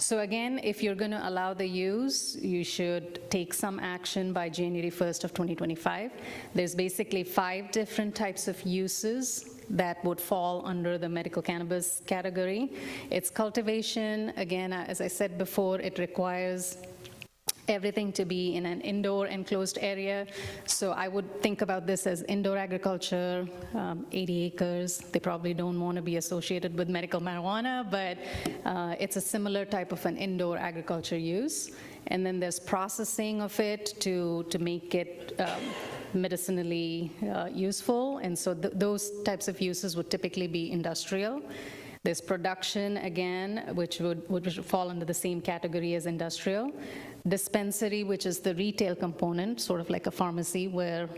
So again, if you're going to allow the use, you should take some action by January 1st of 2025. There's basically 5 different types of uses that would fall under the medical cannabis category. It's cultivation. Again, as I said before, it requires everything to be in an indoor enclosed area. So I would think about this as indoor agriculture, 80 acres. They probably don't want to be associated with medical marijuana, but it's a similar type of an indoor agriculture use. And then there's processing of it to make it medicinally useful. And so those types of uses would typically be industrial. There's production, again, which would fall under the same category as industrial. Dispensary, which is the retail component, sort of like a pharmacy where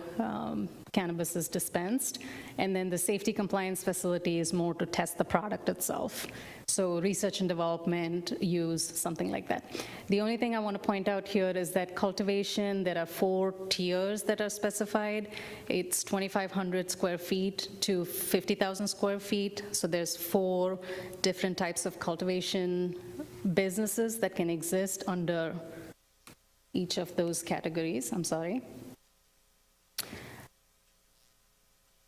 cannabis is dispensed. And then the safety compliance facility is more to test the product itself. So research and development, use, something like that. The only thing I want to point out here is that cultivation, there are 4 tiers that are specified. It's 2,500 square feet to 50,000 square feet. So there's 4 different types of cultivation businesses that can exist under each of those categories. I'm sorry.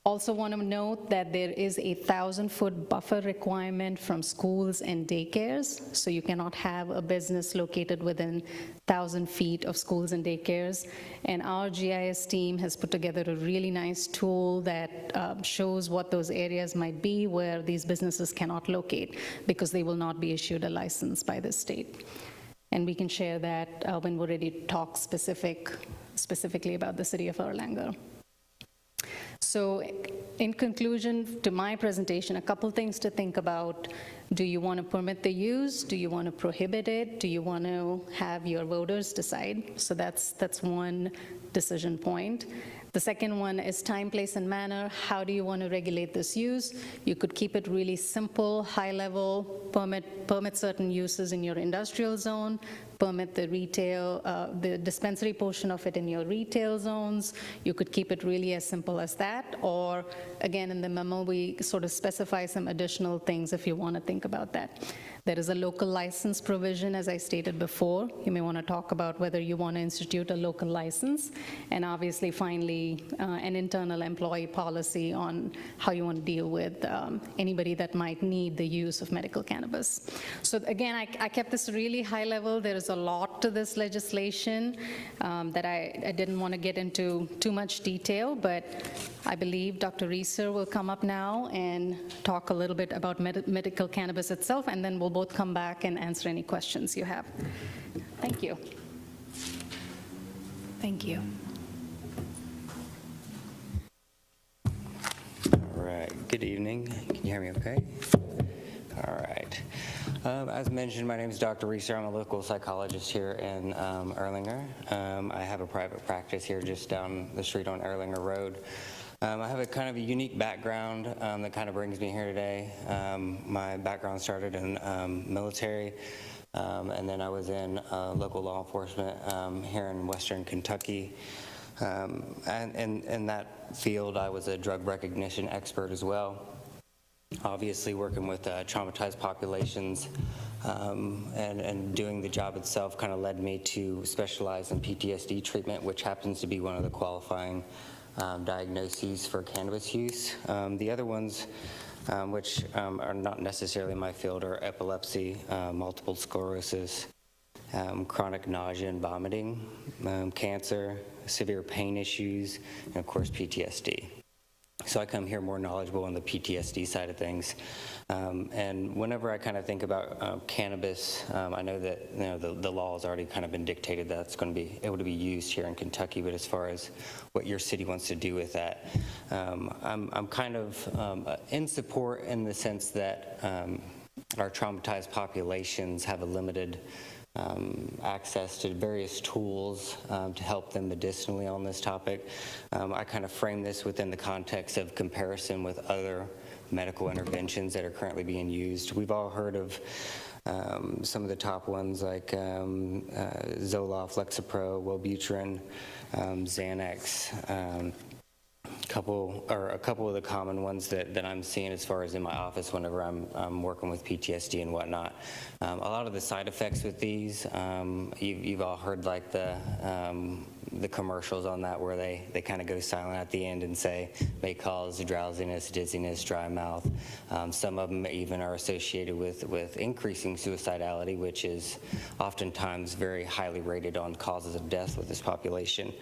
Also want to note that there is a 1,000-foot buffer requirement from schools and daycares, so you cannot have a business located within 1,000 feet of schools and daycares. And our GIS team has put together a really nice tool that shows what those areas might be where these businesses cannot locate because they will not be issued a license by the state. And we can share that when we're ready to talk specifically about the city of Erlanger. So in conclusion to my presentation, a couple things to think about. Do you want to permit the use? Do you want to prohibit it? Do you want to have your voters decide? So that's one decision point. The second one is time, place, and manner. How do you want to regulate this use? You could keep it really simple, high level, permit certain uses in your industrial zone, permit the retail, the dispensary portion of it in your retail zones. You could keep it really as simple as that, or again, in the memo, we sort of specify some additional things if you want to think about that. There is a local license provision, as I stated before. You may want to talk about whether you want to institute a local license, and obviously, finally, an internal employee policy on how you want to deal with anybody that might need the use of medical cannabis. So again, I kept this really high level. There is a lot to this legislation that I didn't want to get into too much detail, but I believe Dr. Reeser will come up now and talk a little bit about medical cannabis itself, and then we'll both come back and answer any questions you have. Thank you. Thank you. All right, good evening. Can you hear me okay? All right. As mentioned, my name is Dr. Reeser. I'm a local psychologist here in Erlanger. I have a private practice here just down the street on Erlanger Road. I have a kind of a unique background that kind of brings me here today. My background started in military, and then I was in local law enforcement here in Western Kentucky. And in that field, I was a drug recognition expert as well. Obviously, working with traumatized populations and doing the job itself kind of led me to specialize in PTSD treatment, which happens to be one of the qualifying diagnoses for cannabis use. The other ones, which are not necessarily my field, are epilepsy, multiple sclerosis, chronic nausea and vomiting, cancer, severe pain issues, and of course PTSD. So I come here more knowledgeable on the PTSD side of things. And whenever I kind of think about cannabis, I know that the law has already kind of been dictated that it's going to be able to be used here in Kentucky, but as far as what your city wants to do with that, I'm kind of in support in the sense that our traumatized populations have a limited access to various tools to help them medicinally on this topic. I kind of frame this within the context of comparison with other medical interventions that are currently being used. We've all heard of some of the top ones like Zoloft, Lexapro, Wellbutrin, Xanax, a couple of the common ones that I'm seeing as far as in my office whenever I'm working with PTSD and whatnot. A lot of the side effects with these, you've all heard like the commercials on that where they kind of go silent at the end and say may cause drowsiness, dizziness, dry mouth. Some of them even are associated with increasing suicidality, which is oftentimes very highly rated on causes of death with this population.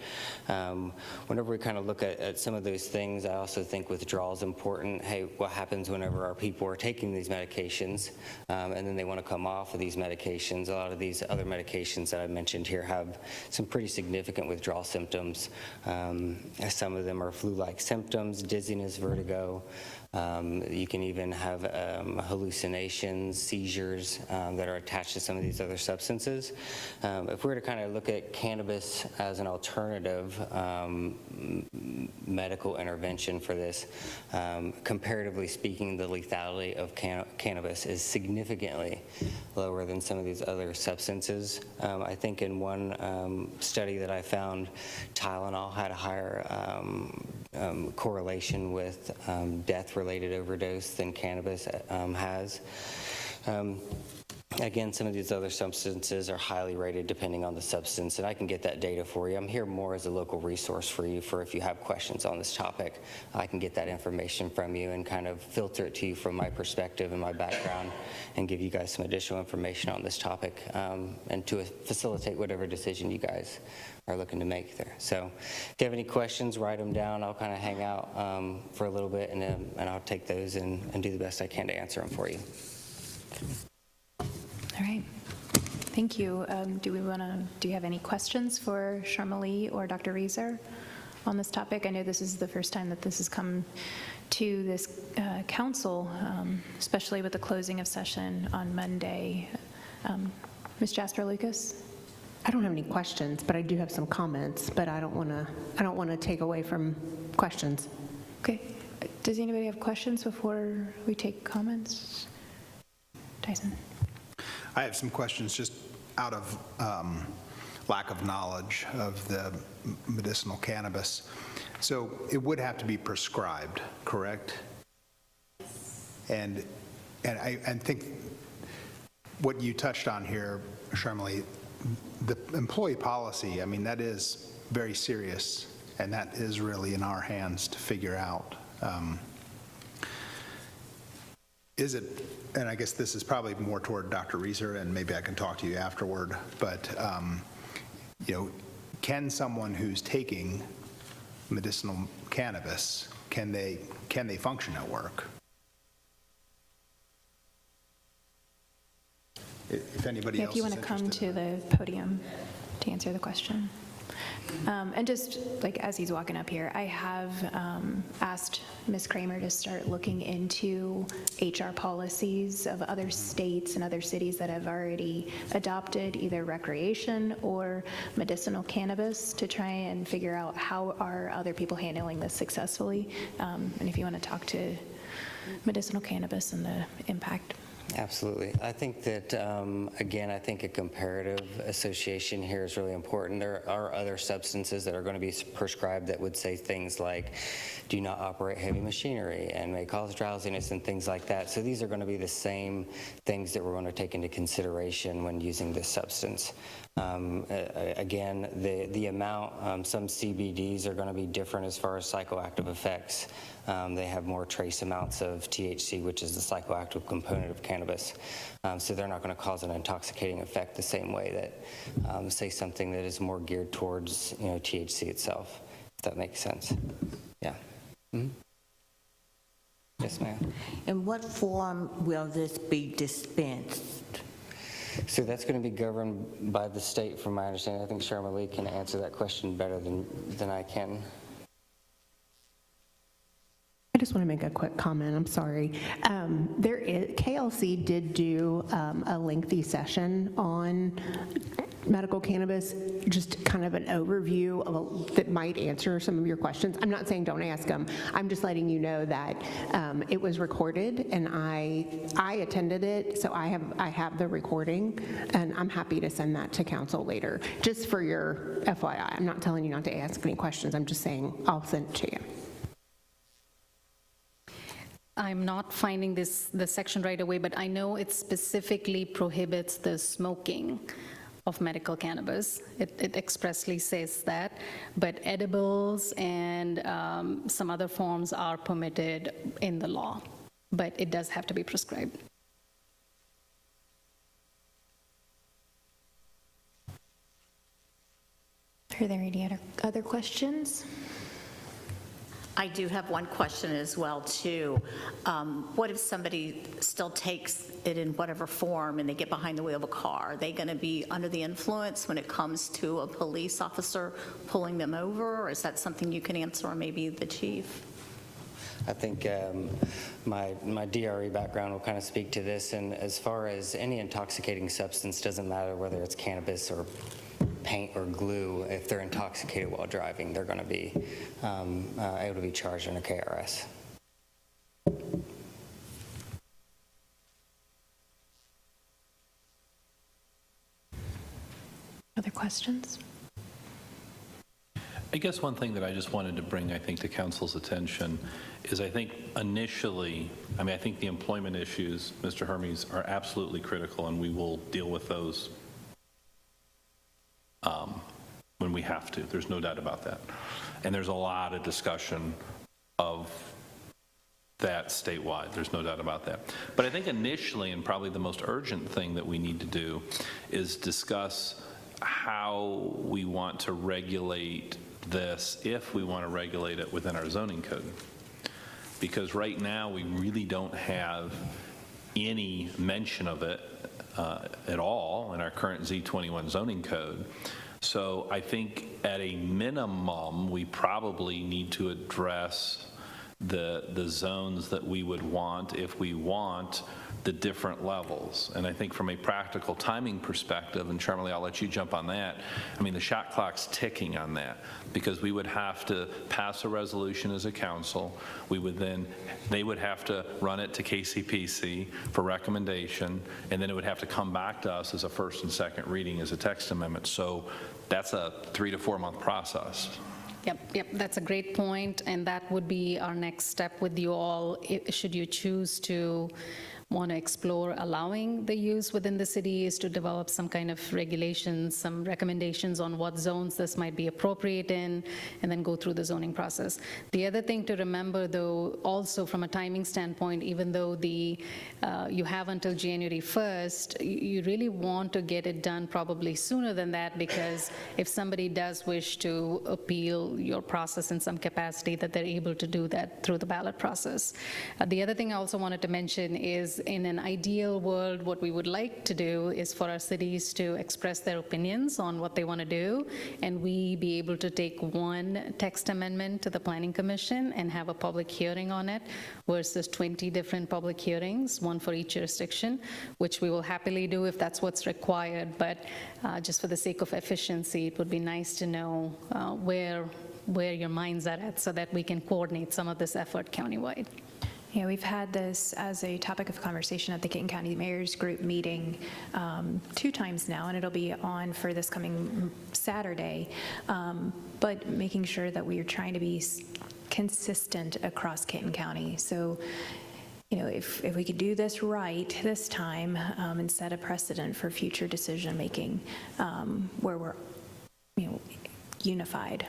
Whenever we kind of look at some of those things, I also think withdrawal is important. Hey, what happens whenever our people are taking these medications and then they want to come off of these medications? A lot of these other medications that I mentioned here have some pretty significant withdrawal symptoms. Some of them are flu-like symptoms, dizziness, vertigo. You can even have hallucinations, seizures that are attached to some of these other substances. If we were to kind of look at cannabis as an alternative medical intervention for this, comparatively speaking, the lethality of cannabis is significantly lower than some of these other substances. I think in one study that I found, Tylenol had a higher correlation with death-related overdose than cannabis has. Again, some of these other substances are highly rated depending on the substance, and I can get that data for you. I'm here more as a local resource for you for if you have questions on this topic. I can get that information from you and kind of filter it to you from my perspective and my background and give you guys some additional information on this topic and to facilitate whatever decision you guys are looking to make there. So if you have any questions, write them down. I'll kind of hang out for a little bit, and I'll take those and do the best I can to answer them for you. All right. Thank you. Do you have any questions for Sharmali or Dr. Reeser on this topic? I know this is the first time that this has come to this council, especially with the closing of session on Monday. Ms. Jasper Lucas? I don't have any questions, but I do have some comments, but I don't want to take away from questions. Okay. Does anybody have questions before we take comments? Tyson? I have some questions just out of lack of knowledge of the medicinal cannabis. So it would have to be prescribed, correct? And I think what you touched on here, Sharmali, the employee policy, I mean, that is very serious, and that is really in our hands to figure out. Is it, and I guess this is probably more toward Dr. Reeser, and maybe I can talk to you afterward, but, can someone who's taking medicinal cannabis, can they function at work? If anybody else If you is want to come interested. to the podium to answer the question. And just like as he's walking up here, I have asked Ms. Kramer to start looking into HR policies of other states and other cities that have already adopted either recreation or medicinal cannabis to try and figure out how are other people handling this successfully. And if you want to talk to medicinal cannabis and the impact. Absolutely. I think that, again, I think a comparative association here is really important. There are other substances that are going to be prescribed that would say things like, do not operate heavy machinery and may cause drowsiness and things like that. So these are going to be the same things that we're going to take into consideration when using this substance. Again, the amount, some CBDs are going to be different as far as psychoactive effects. They have more trace amounts of THC, which is the psychoactive component of cannabis. So they're not going to cause an intoxicating effect the same way that, say, something that is more geared towards, THC itself, if that makes sense. Yeah. Mm-hmm. Yes, ma'am. In what form will this be dispensed? So that's going to be governed by the state, from my understanding. I think Sharmali can answer that question better than I can. I just want to make a quick comment. I'm sorry. KLC did do a lengthy session on medical cannabis, just kind of an overview that might answer some of your questions. I'm not saying don't ask them. I'm just letting you know that it was recorded, and I attended it, so I have the recording, and I'm happy to send that to council later, just for your FYI. I'm not telling you not to ask any questions. I'm just saying I'll send it to you. I'm not finding the section right away, but I know it specifically prohibits the smoking of medical cannabis. It expressly says that, but edibles and some other forms are permitted in the law, but it does have to be prescribed. Are there any other questions? I do have one question as well, too. What if somebody still takes it in whatever form and they get behind the wheel of a car? Are they going to be under the influence when it comes to a police officer pulling them over, or is that something you can answer, or maybe the chief? I think my DRE background will kind of speak to this, and as far as any intoxicating substance, doesn't matter whether it's cannabis or paint or glue, if they're intoxicated while driving, they're going to be able to be charged under KRS. Other questions? I guess one thing that I just wanted to bring, I think, to council's attention is I think initially, I think the employment issues, Mr. Hermes, are absolutely critical, and we will deal with those when we have to. There's no doubt about that. And there's a lot of discussion of that statewide. There's no doubt about that. But I think initially, and probably the most urgent thing that we need to do is discuss how we want to regulate this, if we want to regulate it within our zoning code. Because right now, we really don't have any mention of it at all in our current Z21 zoning code. So I think at a minimum, we probably need to address the zones that we would want if we want the different levels. And I think from a practical timing perspective, and Charmalee, I'll let you jump on that, the shot clock's ticking on that, because we would have to pass a resolution as a council. They would have to run it to KCPC for recommendation, and then it would have to come back to us as a first and second reading as a text amendment. So that's a 3 to 4 month process. Yep, that's a great point, and that would be our next step with you all, should you choose to want to explore allowing the use within the city, is to develop some kind of regulations, some recommendations on what zones this might be appropriate in, and then go through the zoning process. The other thing to remember, though, also from a timing standpoint, even though you have until January 1st, you really want to get it done probably sooner than that, because if somebody does wish to appeal your process in some capacity, that they're able to do that through the ballot process. The other thing I also wanted to mention is, in an ideal world, what we would like to do is for our cities to express their opinions on what they want to do, and we be able to take one text amendment to the Planning Commission and have a public hearing on it versus 20 different public hearings, one for each jurisdiction, which we will happily do if that's what's required. But just for the sake of efficiency, it would be nice to know where your minds are at, so that we can coordinate some of this effort countywide. Yeah, we've had this as a topic of conversation at the Kenton County Mayor's Group meeting 2 times now, and it'll be on for this coming Saturday. But making sure that we are trying to be consistent across Kenton County. So, if we could do this right this time and set a precedent for future decision-making where we're, unified.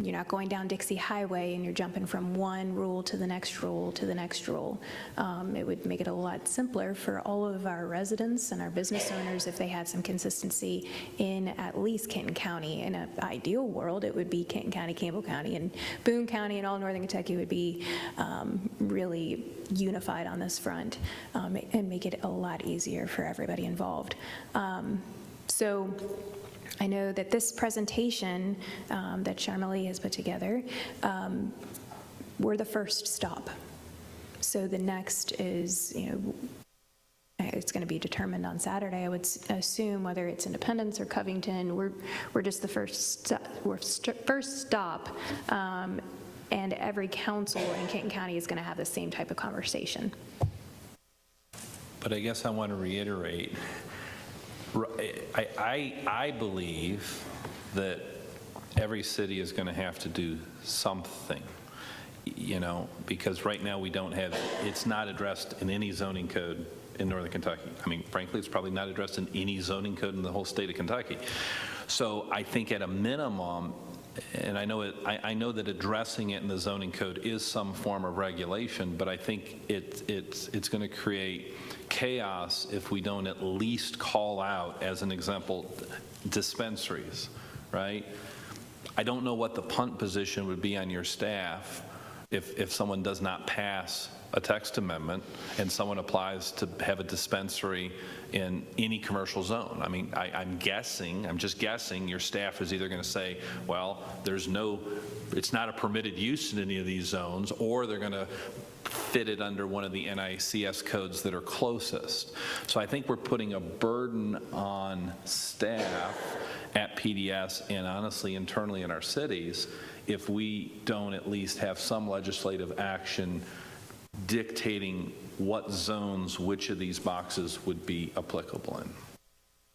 You're not going down Dixie Highway and you're jumping from one rule to the next rule to the next rule. It would make it a lot simpler for all of our residents and our business owners if they had some consistency in at least Kenton County. In an ideal world, it would be Kenton County, Campbell County, and Boone County, and all northern Kentucky would be really unified on this front and make it a lot easier for everybody involved. So I know that this presentation that Charmalee has put together, we're the first stop. So the next is, it's going to be determined on Saturday, I would assume, whether it's Independence or Covington. We're just the first stop, and every council in Kenton County is going to have the same type of conversation. But I guess I want to reiterate, I believe that every city is going to have to do something, because right now we don't have, it's not addressed in any zoning code in northern Kentucky. Frankly, it's probably not addressed in any zoning code in the whole state of Kentucky. So I think at a minimum, and I know that addressing it in the zoning code is some form of regulation, but I think it's going to create chaos if we don't at least call out, as an example, dispensaries, right? I don't know what the punt position would be on your staff if someone does not pass a text amendment and someone applies to have a dispensary in any commercial zone. I'm just guessing your staff is either going to say, well, it's not a permitted use in any of these zones, or they're going to fit it under one of the NICS codes that are closest. So I think we're putting a burden on staff at PDS and honestly internally in our cities if we don't at least have some legislative action dictating what zones which of these boxes would be applicable in.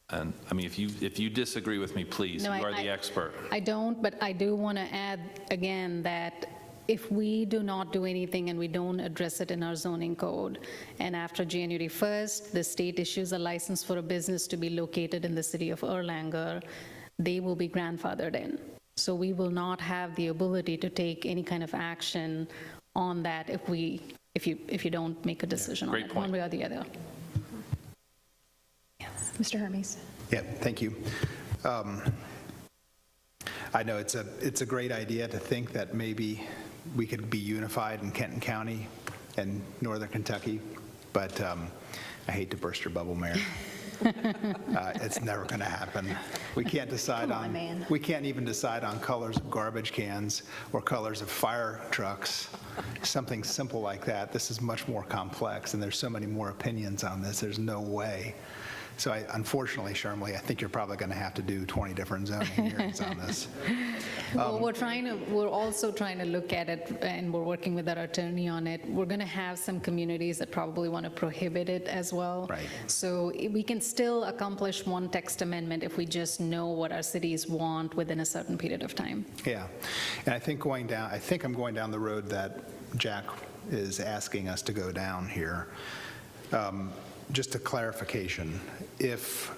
And, I mean, if you disagree with me, please, you No, are the expert. I don't, but I do want to add again that if we do not do anything and we don't address it in our zoning code, and after January 1st, the state issues a license for a business to be located in the city of Erlanger, they will be grandfathered in. So we will not have the ability to take any kind of action on that if you don't make a decision on great it, point. one way or the other. Mr. Hermes? Yeah, thank you. I know it's a great idea to think that maybe we could be unified in Kenton County and Northern Kentucky, but I hate to burst your bubble, Mayor. It's never going to happen. We can't decide we can't even decide on colors of garbage cans or colors of fire trucks, something simple like that. This is much more complex, and there's so many more opinions on this. There's no way. So unfortunately, Shermley, I think you're probably going to have to do 20 different zoning hearings on this. Well, we're also trying to look at it, and we're working with our attorney on it. We're going to have some communities that probably want to prohibit it as well. Right. So we can still accomplish one text amendment if we just know what our cities want within a certain period of time. Yeah, and I think I'm going down the road that Jack is asking us to go down here. Just a clarification, if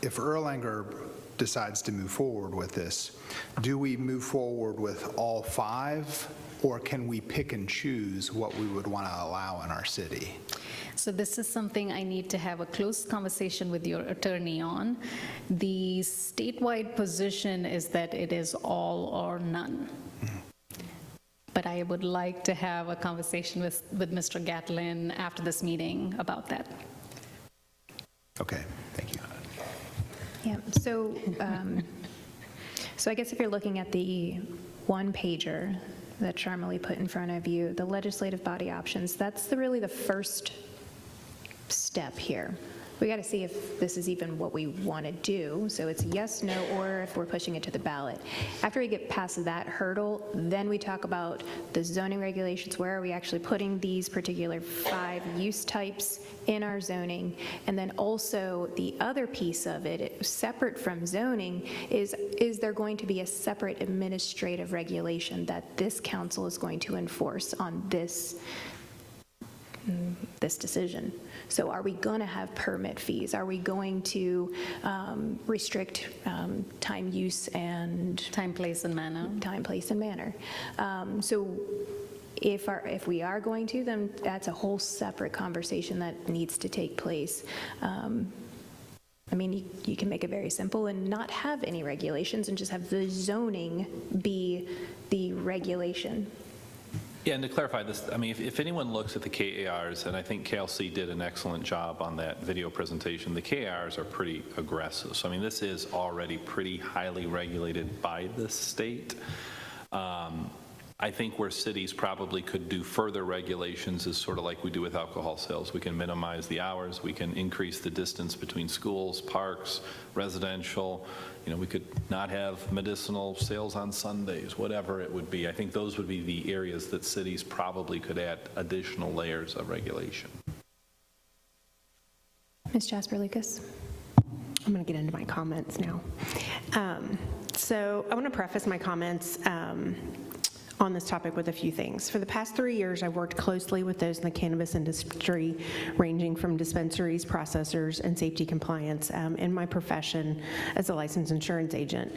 Erlanger decides to move forward with this, do we move forward with all 5, or can we pick and choose what we would want to allow in our city? So this is something I need to have a close conversation with your attorney on. The statewide position is that it is all or none. But I would like to have a conversation with Mr. Gatlin after this meeting about that. Okay, thank you. Yeah, so I guess if you're looking at the one-pager that Sharmali put in front of you, the legislative body options, that's really the first step here. We got to see if this is even what we want to do. So it's yes, no, or if we're pushing it to the ballot. After we get past that hurdle, then we talk about the zoning regulations. Where are we actually putting these particular 5 use types in our zoning? And then also the other piece of it, separate from zoning, is there going to be a separate administrative regulation that this council is going to enforce on this decision? So are we going to have permit fees? Are we going to restrict time use and time, place, and manner? Time, place, and manner. So if we are going to, then that's a whole separate conversation that needs to take place. I mean, you can make it very simple and not have any regulations and just have the zoning be the regulation. Yeah, and to clarify this, I mean, if anyone looks at the KARs, and I think KLC did an excellent job on that video presentation, the KARs are pretty aggressive. So, I mean, this is already pretty highly regulated by the state. I think where cities probably could do further regulations is sort of like we do with alcohol sales. We can minimize the hours, we can increase the distance between schools, parks, residential. You know, we could not have medicinal sales on Sundays, whatever it would be. I think those would be the areas that cities probably could add additional layers of regulation. Ms. Jasper Lucas. I'm going to get into my comments now. So I want to preface my comments on this topic with a few things. For the past 3 years, I've worked closely with those in the cannabis industry, ranging from dispensaries, processors, and safety compliance in my profession as a licensed insurance agent.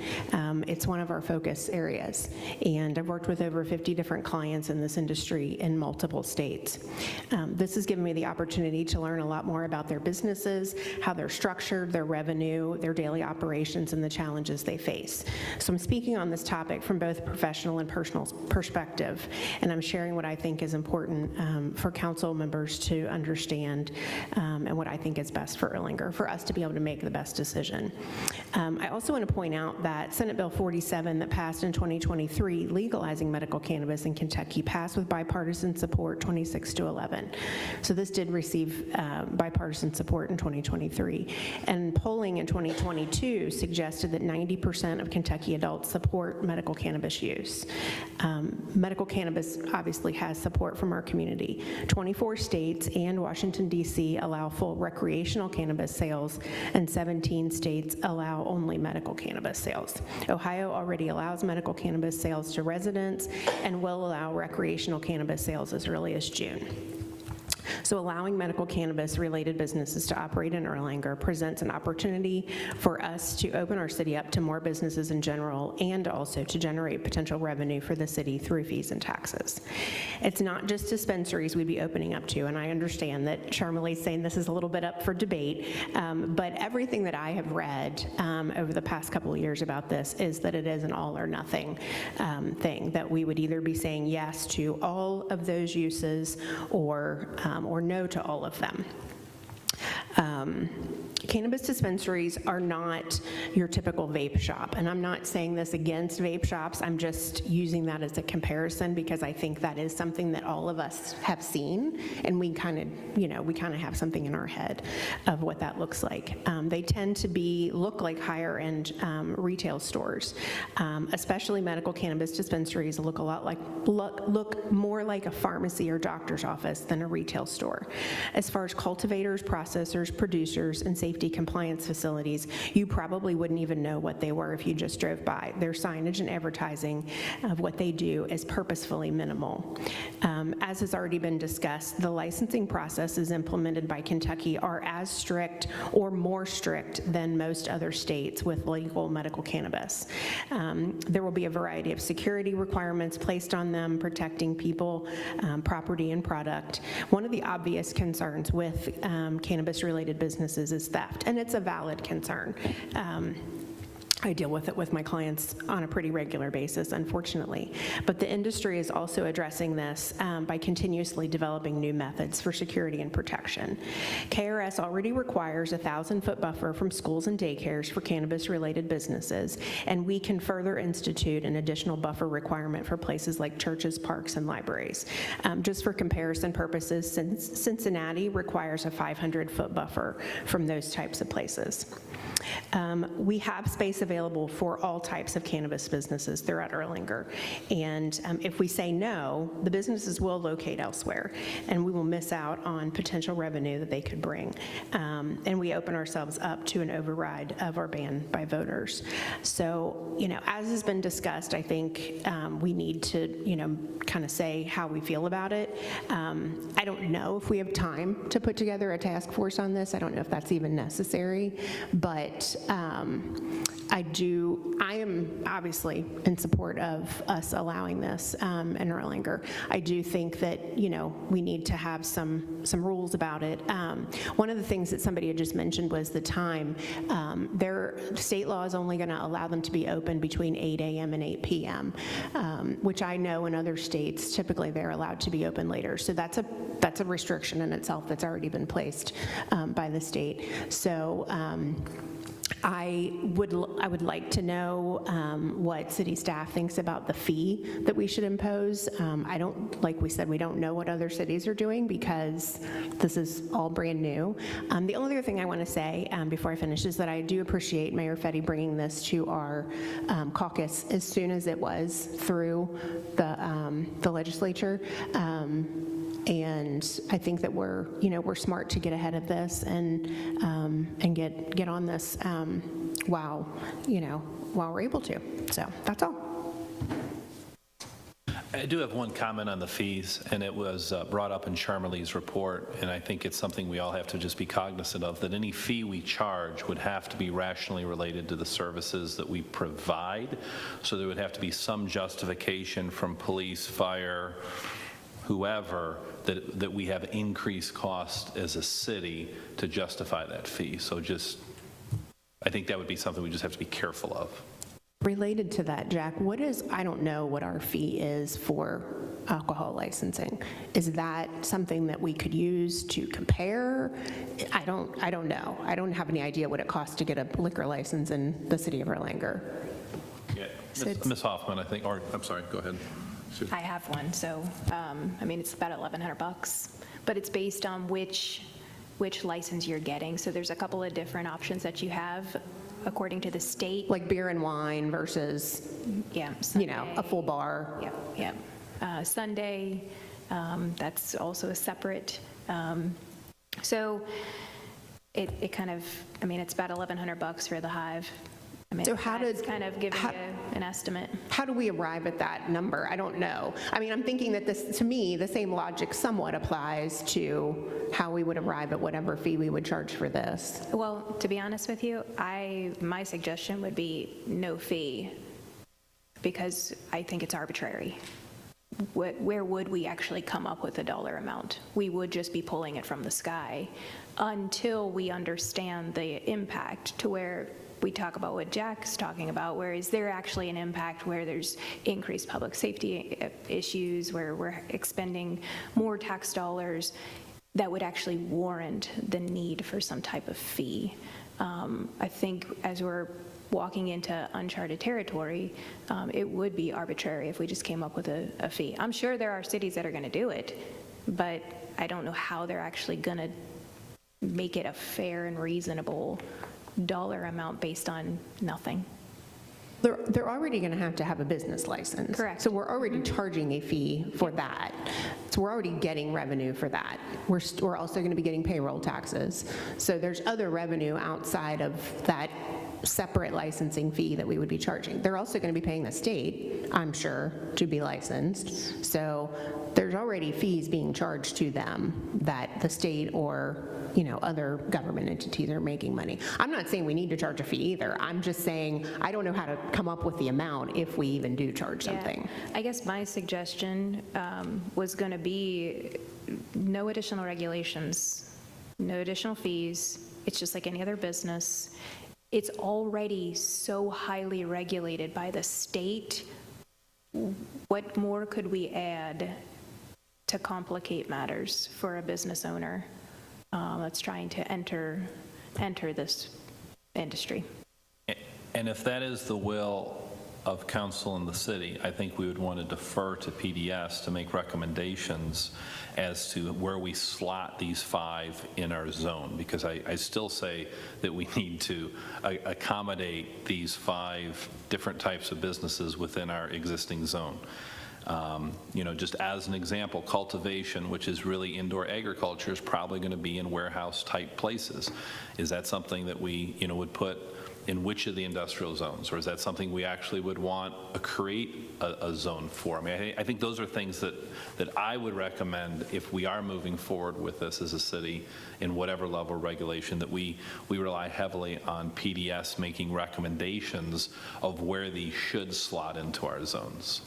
It's one of our focus areas, and I've worked with over 50 different clients in this industry in multiple states. This has given me the opportunity to learn a lot more about their businesses, how they're structured, their revenue, their daily operations, and the challenges they face. So I'm speaking on this topic from both a professional and personal perspective, and I'm sharing what I think is important for council members to understand and what I think is best for Erlanger, for us to be able to make the best decision. I also want to point out that Senate Bill 47 that passed in 2023, legalizing medical cannabis in Kentucky, passed with bipartisan support 26-11. So this did receive bipartisan support in 2023. And polling in 2022 suggested that 90% of Kentucky adults support medical cannabis use. medical cannabis obviously has support from our community. 24 states and Washington, D.C. allow full recreational cannabis sales, and 17 states allow only medical cannabis sales. Ohio already allows medical cannabis sales to residents and will allow recreational cannabis sales as early as June. So allowing medical cannabis-related businesses to operate in Erlanger presents an opportunity for us to open our city up to more businesses in general and also to generate potential revenue for the city through fees and taxes. It's not just dispensaries we'd be opening up to, and I understand that Charmelee's saying this is a little bit up for debate, but everything that I have read over the past couple of years about this is that it is an all or nothing thing, that we would either be saying yes to all of those uses or no to all of them. Cannabis dispensaries are not your typical vape shop, and I'm not saying this against vape shops, I'm just using that as a comparison because I think that is something that all of us have seen, and we kind of have something in our head of what that looks like. They tend to look like higher-end retail stores, especially medical cannabis dispensaries look more like a pharmacy or doctor's office than a retail store. As far as cultivators, processors, producers, and safety compliance facilities, you probably wouldn't even know what they were if you just drove by. Their signage and advertising of what they do is purposefully minimal. As has already been discussed, the licensing processes implemented by Kentucky are as strict or more strict than most other states with legal medical cannabis. There will be a variety of security requirements placed on them, protecting people, property, and product. One of the obvious concerns with cannabis-related businesses is theft, and it's a valid concern. I deal with it with my clients on a pretty regular basis, unfortunately. But the industry is also addressing this by continuously developing new methods for security and protection. KRS already requires a 1,000-foot buffer from schools and daycares for cannabis-related businesses, and we can further institute an additional buffer requirement for places like churches, parks, and libraries. Just for comparison purposes, Cincinnati requires a 500-foot buffer from those types of places. We have space available for all types of cannabis businesses throughout Erlanger, and if we say no, the businesses will locate elsewhere, and we will miss out on potential revenue that they could bring, and we open ourselves up to an override of our ban by voters. So, as has been discussed, I think we need to, kind of say how we feel about it. I don't know if we have time to put together a task force on this. I don't know if that's even necessary, but I am obviously in support of us allowing this in Erlanger. I do think that, we need to have some rules about it. One of the things that somebody had just mentioned was the time. Their state law is only going to allow them to be open between 8 a.m. and 8 p.m., which I know in other states, typically they're allowed to be open later. So that's a restriction in itself that's already been placed by the state. So I would like to know what city staff thinks about the fee that we should impose. Like we said, we don't know what other cities are doing because this is all brand new. The only other thing I want to say before I finish is that I do appreciate Mayor Fetty bringing this to our caucus as soon as it was through the legislature. And I think that we're smart to get ahead of this and get on this while we're able to. So that's all. I do have one comment on the fees, and it was brought up in Charmelee's report, and I think it's something we all have to just be cognizant of, that any fee we charge would have to be rationally related to the services that we provide. So there would have to be some justification from police, fire, whoever, that we have increased cost as a city to justify that fee. So I think that would be something we just have to be careful of. Related to that, Jack, I don't know what our fee is for alcohol licensing. Is that something that we could use to compare? I don't know. I don't have any idea what it costs to get a liquor license in the city of Erlanger. Yeah, Ms. Hoffman, I think, or I'm sorry, go ahead. I have one, so, it's about $1,100, but it's based on which license you're getting. So there's a couple of different options that you have. according to the state. Like beer and wine versus, Yeah. a full bar. Yep, yep. Sunday, that's also a separate, so it kind of, I mean, it's about $1,100 for the Hive. I mean, So how it's did- kind of giving you an estimate. How do we arrive at that number? I don't know. I mean, I'm thinking that this, to me, the same logic somewhat applies to how we would arrive at whatever fee we would charge for this. Well, to be honest with you, my suggestion would be no fee, because I think it's arbitrary. Where would we actually come up with a dollar amount? We would just be pulling it from the sky until we understand the impact, to where we talk about what Jack's talking about, where is there actually an impact where there's increased public safety issues, where we're expending more tax dollars that would actually warrant the need for some type of fee. I think as we're walking into uncharted territory, it would be arbitrary if we just came up with a fee. I'm sure there are cities that are going to do it, but I don't know how they're actually going to make it a fair and reasonable dollar amount based on nothing. They're already going to have a business license. Correct. So we're already charging a fee for that. So we're already getting revenue for that. We're also going to be getting payroll taxes. So there's other revenue outside of that separate licensing fee that we would be charging. They're also going to be paying the state, I'm sure, to be licensed. So there's already fees being charged to them that the state or other government entities are making money. I'm not saying we need to charge a fee either. I'm just saying I don't know how to come up with the amount if we even do charge something. Yeah. I guess my suggestion was going to be no additional regulations, no additional fees. It's just like any other business. It's already so highly regulated by the state. What more could we add to complicate matters for a business owner that's trying to enter this industry? And if that is the will of council in the city, I think we would want to defer to PDS to make recommendations as to where we slot these 5 in our zone, because I still say that we need to accommodate these 5 different types of businesses within our existing zone. Just as an example, cultivation, which is really indoor agriculture, is probably going to be in warehouse-type places. Is that something that we, would put in which of the industrial zones, or is that something we actually would want to create a zone for? I mean, I think those are things that I would recommend if we are moving forward with this as a city in whatever level of regulation, that we rely heavily on PDS making recommendations of where these should slot into our zones.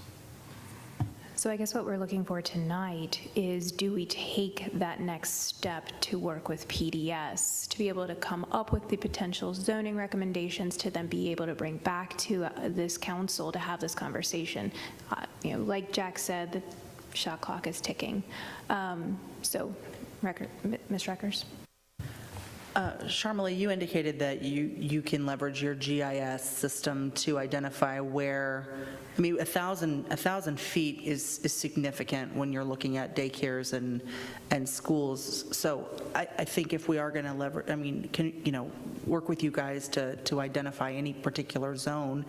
So I guess what we're looking for tonight is, do we take that next step to work with PDS to be able to come up with the potential zoning recommendations to then be able to bring back to this council to have this conversation? Like Jack said, the shot clock is ticking. So, Ms. Reckers? Sharmila, you indicated that you can leverage your GIS system to identify where, 1,000 feet is significant when you're looking at daycares and schools. So I think if we are going to leverage, work with you guys to identify any particular zone,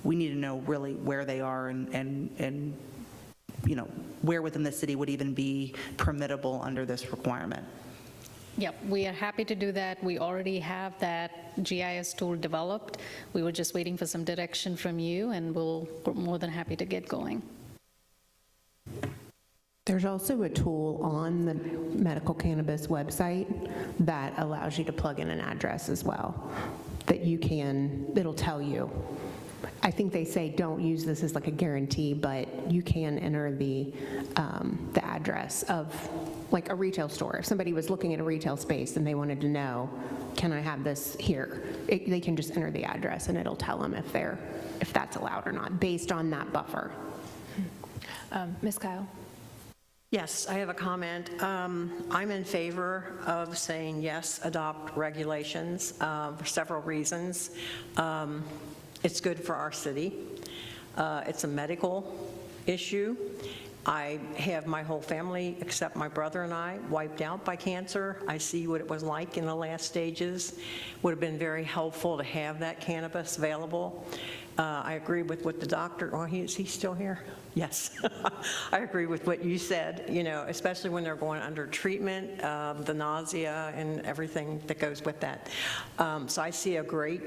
we need to know really where they are and where within the city would even be permittable under this requirement. Yep, we are happy to do that. We already have that GIS tool developed. We were just waiting for some direction from you, and we're more than happy to get going. There's also a tool on the medical cannabis website that allows you to plug in an address as well, that it'll tell you. I think they say don't use this as like a guarantee, but you can enter the address of like a retail store. If somebody was looking at a retail space and they wanted to know, can I have this here? They can just enter the address and it'll tell them if that's allowed or not, based on that buffer. Ms. Kyle? Yes, I have a comment. I'm in favor of saying yes, adopt regulations for several reasons. It's good for our city. It's a medical issue, I have my whole family, except my brother and I, wiped out by cancer. I see what it was like in the last stages. Would have been very helpful to have that cannabis available. I agree with what the doctor, is he still here? Yes. I agree with what you said, especially when they're going under treatment, the nausea and everything that goes with that. So I see a great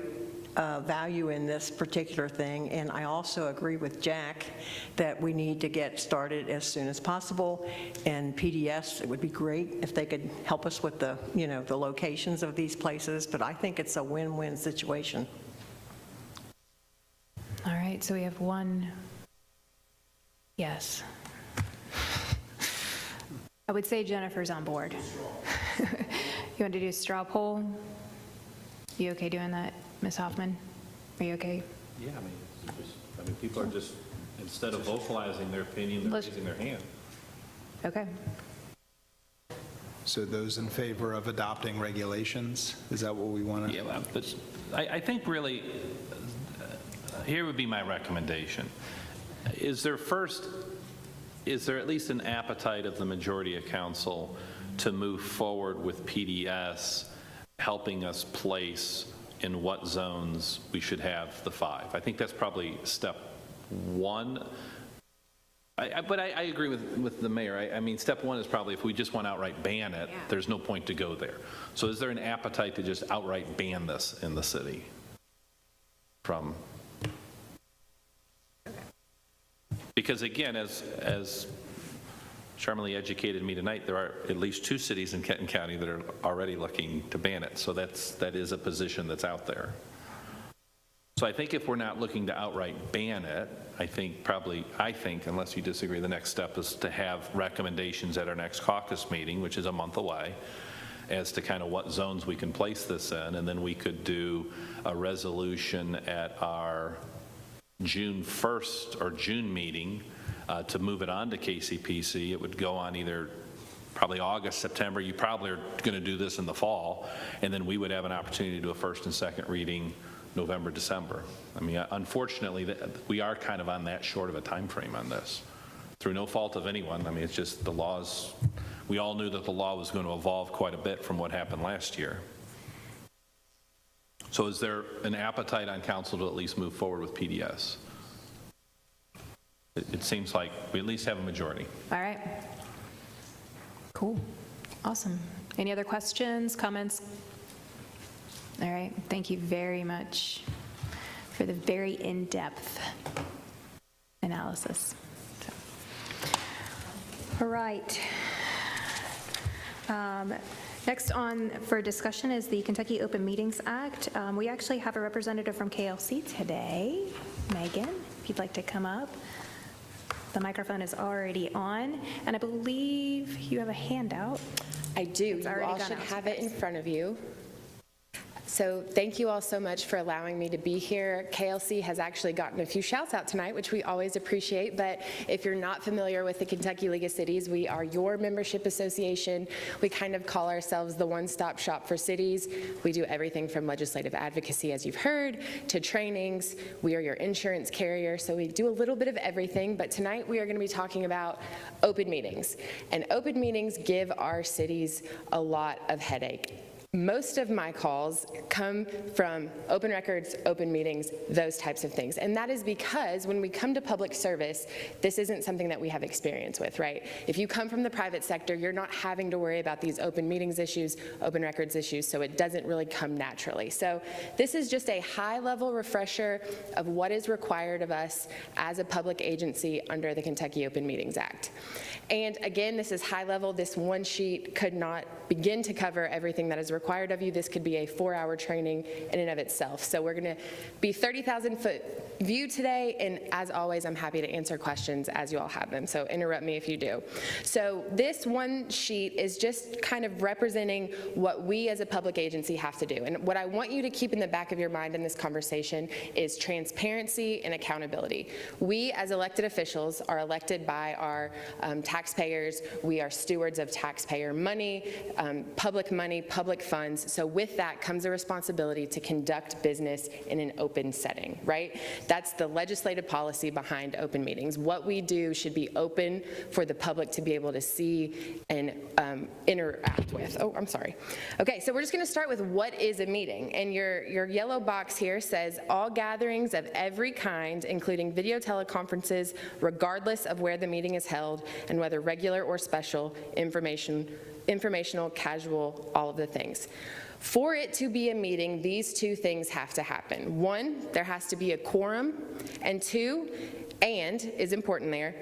value in this particular thing, and I also agree with Jack that we need to get started as soon as possible. And PDS, it would be great if they could help us with the, the locations of these places, but I think it's a win-win situation. All right, so we have one yes. I would say Jennifer's on board. You want to do a straw poll? You okay doing that, Ms. Hoffman? Are you okay? Yeah, people are just, instead of vocalizing their opinion, they're raising their hand. Okay. So those in favor of adopting regulations, is that what we want to? Yeah, but I think really, here would be my recommendation. Is there at least an appetite of the majority of council to move forward with PDS helping us place in what zones we should have the 5? I think that's probably step one. But I agree with the mayor. I mean, step one is probably if we just want to outright ban it, there's no point to go there. So is there an appetite to just outright ban this in the city? Because again, as Charmalee educated me tonight, there are at least 2 cities in Kenton County that are already looking to ban it. So that is a position that's out there. So I think if we're not looking to outright ban it, I think, unless you disagree, the next step is to have recommendations at our next caucus meeting, which is a month away, as to kind of what zones we can place this in, and then we could do a resolution at our June 1st or June meeting to move it on to KCPC. It would go on either probably August, September. You probably are going to do this in the fall, and then we would have an opportunity to do a first and second reading November, December. I mean, unfortunately, we are kind of on that short of a time frame on this, through no fault of anyone. I mean, it's just the laws. We all knew that the law was going to evolve quite a bit from what happened last year. So is there an appetite on council to at least move forward with PDS? It seems like we at least have a majority. All right. Cool. Awesome. Any other questions, comments? All right. Thank you very much for the very in-depth analysis. All right. Next on for discussion is the Kentucky Open Meetings Act. We actually have a representative from KLC today. Megan, if you'd like to come up. The microphone is already on, and I believe you have a handout. I do. You all should have it in front of you. So thank you all so much for allowing me to be here. KLC has actually gotten a few shouts out tonight, which we always appreciate, but if you're not familiar with the Kentucky League of Cities, we are your membership association. We kind of call ourselves the one-stop shop for cities. We do everything from legislative advocacy, as you've heard, to trainings. We are your insurance carrier, so we do a little bit of everything, but tonight we are going to be talking about open meetings. And open meetings give our cities a lot of headache. Most of my calls come from open records, open meetings, those types of things. And that is because when we come to public service, this isn't something that we have experience with, right? If you come from the private sector, you're not having to worry about these open meetings issues, open records issues, so it doesn't really come naturally. So this is just a high-level refresher of what is required of us as a public agency under the Kentucky Open Meetings Act. And again, this is high level. This one sheet could not begin to cover everything that is required of you. This could be a 4-hour training in and of itself. So we're going to be 30,000-foot view today, and as always, I'm happy to answer questions as you all have them, so interrupt me if you do. So this one sheet is just kind of representing what we as a public agency have to do. And what I want you to keep in the back of your mind in this conversation is transparency and accountability. We as elected officials are elected by our taxpayers. We are stewards of taxpayer money, public funds. So with that comes a responsibility to conduct business in an open setting, right? That's the legislative policy behind open meetings. What we do should be open for the public to be able to see and interact with. Oh, I'm sorry. Okay, so we're just going to start with what is a meeting. And your yellow box here says all gatherings of every kind, including video teleconferences, regardless of where the meeting is held and whether regular or special, informational, casual, all of the things. For it to be a meeting, these two things have to happen. One, there has to be a quorum, and two, and is important there,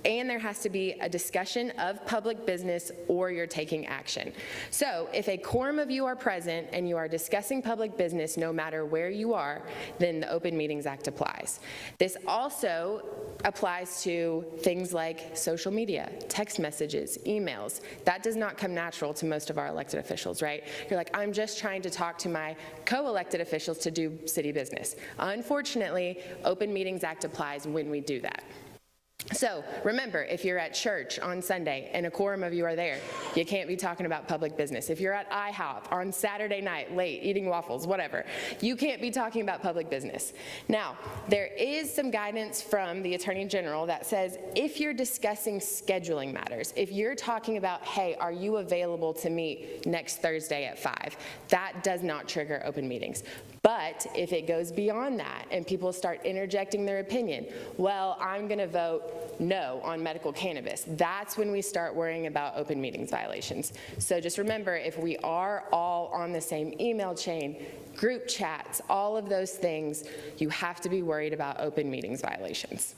and there has to be a discussion of public business or you're taking action. So if a quorum of you are present and you are discussing public business no matter where you are, then the Open Meetings Act applies. This also applies to things like social media, text messages, emails. That does not come natural to most of our elected officials, right? You're like, I'm just trying to talk to my co-elected officials to do city business. Unfortunately, Open Meetings Act applies when we do that. So remember, if you're at church on Sunday and a quorum of you are there, you can't be talking about public business. If you're at IHOP on Saturday night, late, eating waffles, whatever, you can't be talking about public business. Now, there is some guidance from the Attorney General that says if you're discussing scheduling matters, if you're talking about, hey, are you available to meet next Thursday at 5, that does not trigger open meetings. But if it goes beyond that and people start interjecting their opinion, well, I'm going to vote no on medical cannabis, that's when we start worrying about open meetings violations. So just remember, if we are all on the same email chain, group chats, all of those things, you have to be worried about open meetings violations.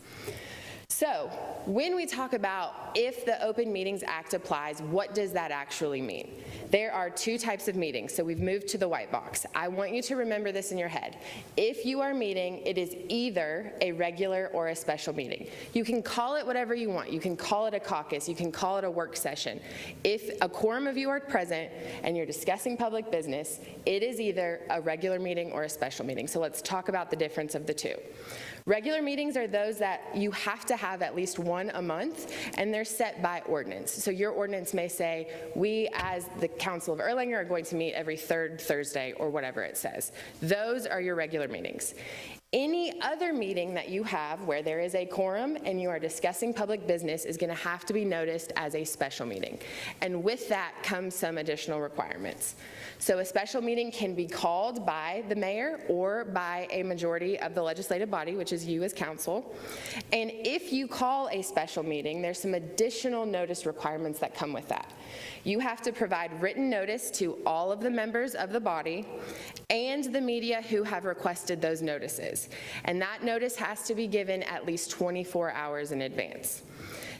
So when we talk about if the Open Meetings Act applies, what does that actually mean? There are two types of meetings, so we've moved to the white box. I want you to remember this in your head. If you are meeting, it is either a regular or a special meeting. You can call it whatever you want. You can call it a caucus. You can call it a work session. If a quorum of you are present and you're discussing public business, it is either a regular meeting or a special meeting. So let's talk about the difference of the two. Regular meetings are those that you have to have at least one a month, and they're set by ordinance. So your ordinance may say, we as the Council of Erlanger are going to meet every third Thursday, or whatever it says. Those are your regular meetings. Any other meeting that you have where there is a quorum and you are discussing public business is going to have to be noticed as a special meeting. And with that comes some additional requirements. So a special meeting can be called by the mayor or by a majority of the legislative body, which is you as council. And if you call a special meeting, there's some additional notice requirements that come with that. You have to provide written notice to all of the members of the body and the media who have requested those notices. And that notice has to be given at least 24 hours in advance.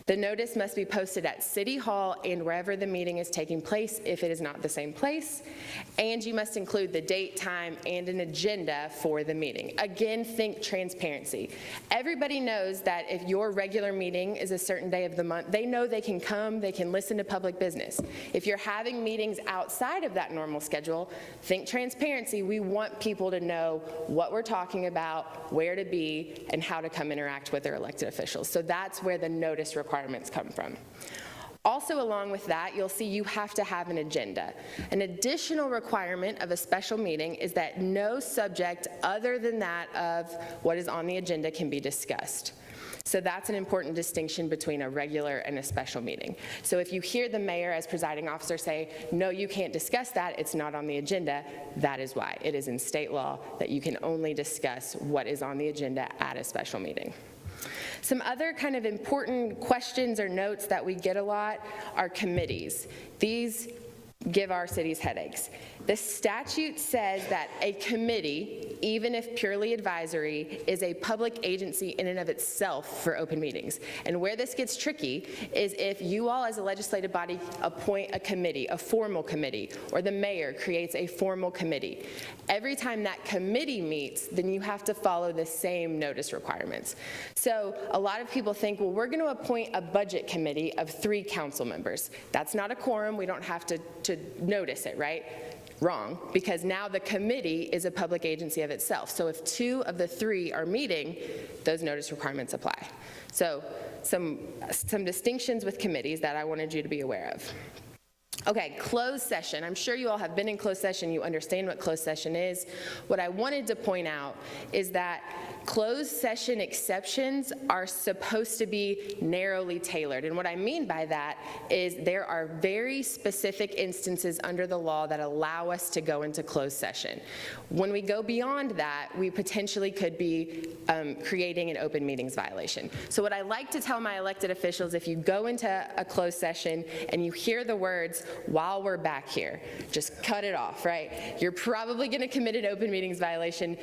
The notice must be posted at City Hall and wherever the meeting is taking place if it is not the same place, and you must include the date, time, and an agenda for the meeting. Again, think transparency. Everybody knows that if your regular meeting is a certain day of the month, they know they can come, they can listen to public business. If you're having meetings outside of that normal schedule, think transparency. We want people to know what we're talking about, where to be, and how to come interact with their elected officials. So that's where the notice requirements come from. Also, along with that, you'll see you have to have an agenda. An additional requirement of a special meeting is that no subject other than that of what is on the agenda can be discussed. So that's an important distinction between a regular and a special meeting. So if you hear the mayor as presiding officer say, no, you can't discuss that, it's not on the agenda, that is why. It is in state law that you can only discuss what is on the agenda at a special meeting. Some other kind of important questions or notes that we get a lot are committees. These give our cities headaches. The statute says that a committee, even if purely advisory, is a public agency in and of itself for open meetings. And where this gets tricky is if you all as a legislative body appoint a committee, a formal committee, or the mayor creates a formal committee. Every time that committee meets, then you have to follow the same notice requirements. So a lot of people think, well, we're going to appoint a budget committee of 3 council members. That's not a quorum. We don't have to notice it, right? Wrong, because now the committee is a public agency of itself. So if 2 of the 3 are meeting, those notice requirements apply. So some distinctions with committees that I wanted you to be aware of. Okay, closed session. I'm sure you all have been in closed session. You understand what closed session is. What I wanted to point out is that closed session exceptions are supposed to be narrowly tailored. And what I mean by that is there are very specific instances under the law that allow us to go into closed session. When we go beyond that, we potentially could be creating an open meetings violation. So what I like to tell my elected officials, if you go into a closed session and you hear the words, while we're back here, just cut it off, right? You're probably going to commit an open meetings violation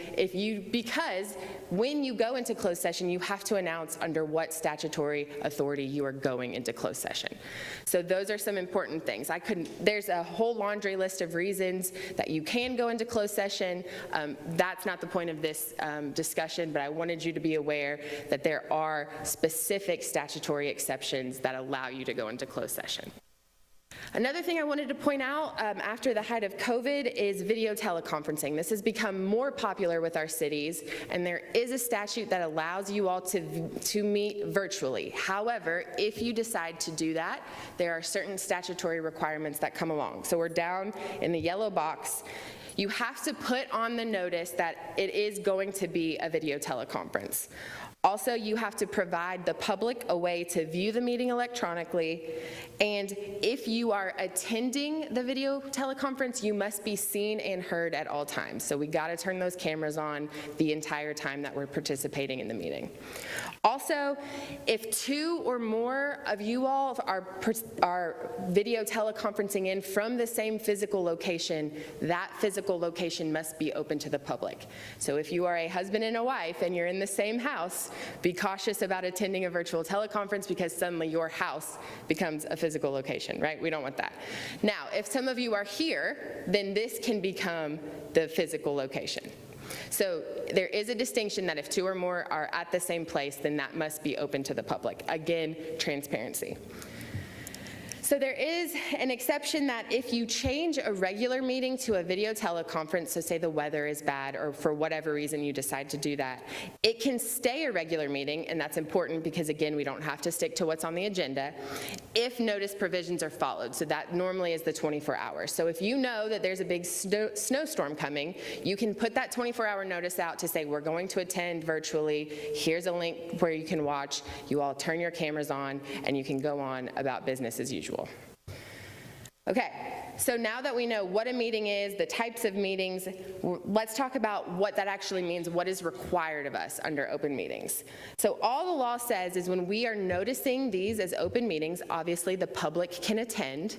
because when you go into closed session, you have to announce under what statutory authority you are going into closed session. So those are some important things. There's a whole laundry list of reasons that you can go into closed session. That's not the point of this discussion, but I wanted you to be aware that there are specific statutory exceptions that allow you to go into closed session. Another thing I wanted to point out after the height of COVID is video teleconferencing. This has become more popular with our cities, and there is a statute that allows you all to meet virtually. However, if you decide to do that, there are certain statutory requirements that come along. So we're down in the yellow box. You have to put on the notice that it is going to be a video teleconference. Also, you have to provide the public a way to view the meeting electronically, and if you are attending the video teleconference, you must be seen and heard at all times. So we got to turn those cameras on the entire time that we're participating in the meeting. Also, if 2 or more of you all are video teleconferencing in from the same physical location, that physical location must be open to the public. So if you are a husband and a wife and you're in the same house, be cautious about attending a virtual teleconference because suddenly your house becomes a physical location, right? We don't want that. Now, if some of you are here, then this can become the physical location. So there is a distinction that if 2 or more are at the same place, then that must be open to the public. Again, transparency. So there is an exception that if you change a regular meeting to a video teleconference, so say the weather is bad or for whatever reason you decide to do that, it can stay a regular meeting, and that's important because, again, we don't have to stick to what's on the agenda, if notice provisions are followed. So that normally is the 24 hours. So if you know that there's a big snowstorm coming, you can put that 24-hour notice out to say, we're going to attend virtually, here's a link where you can watch, you all turn your cameras on, and you can go on about business as usual. Okay, so now that we know what a meeting is, the types of meetings, let's talk about what that actually means, what is required of us under open meetings. So all the law says is when we are noticing these as open meetings, obviously the public can attend,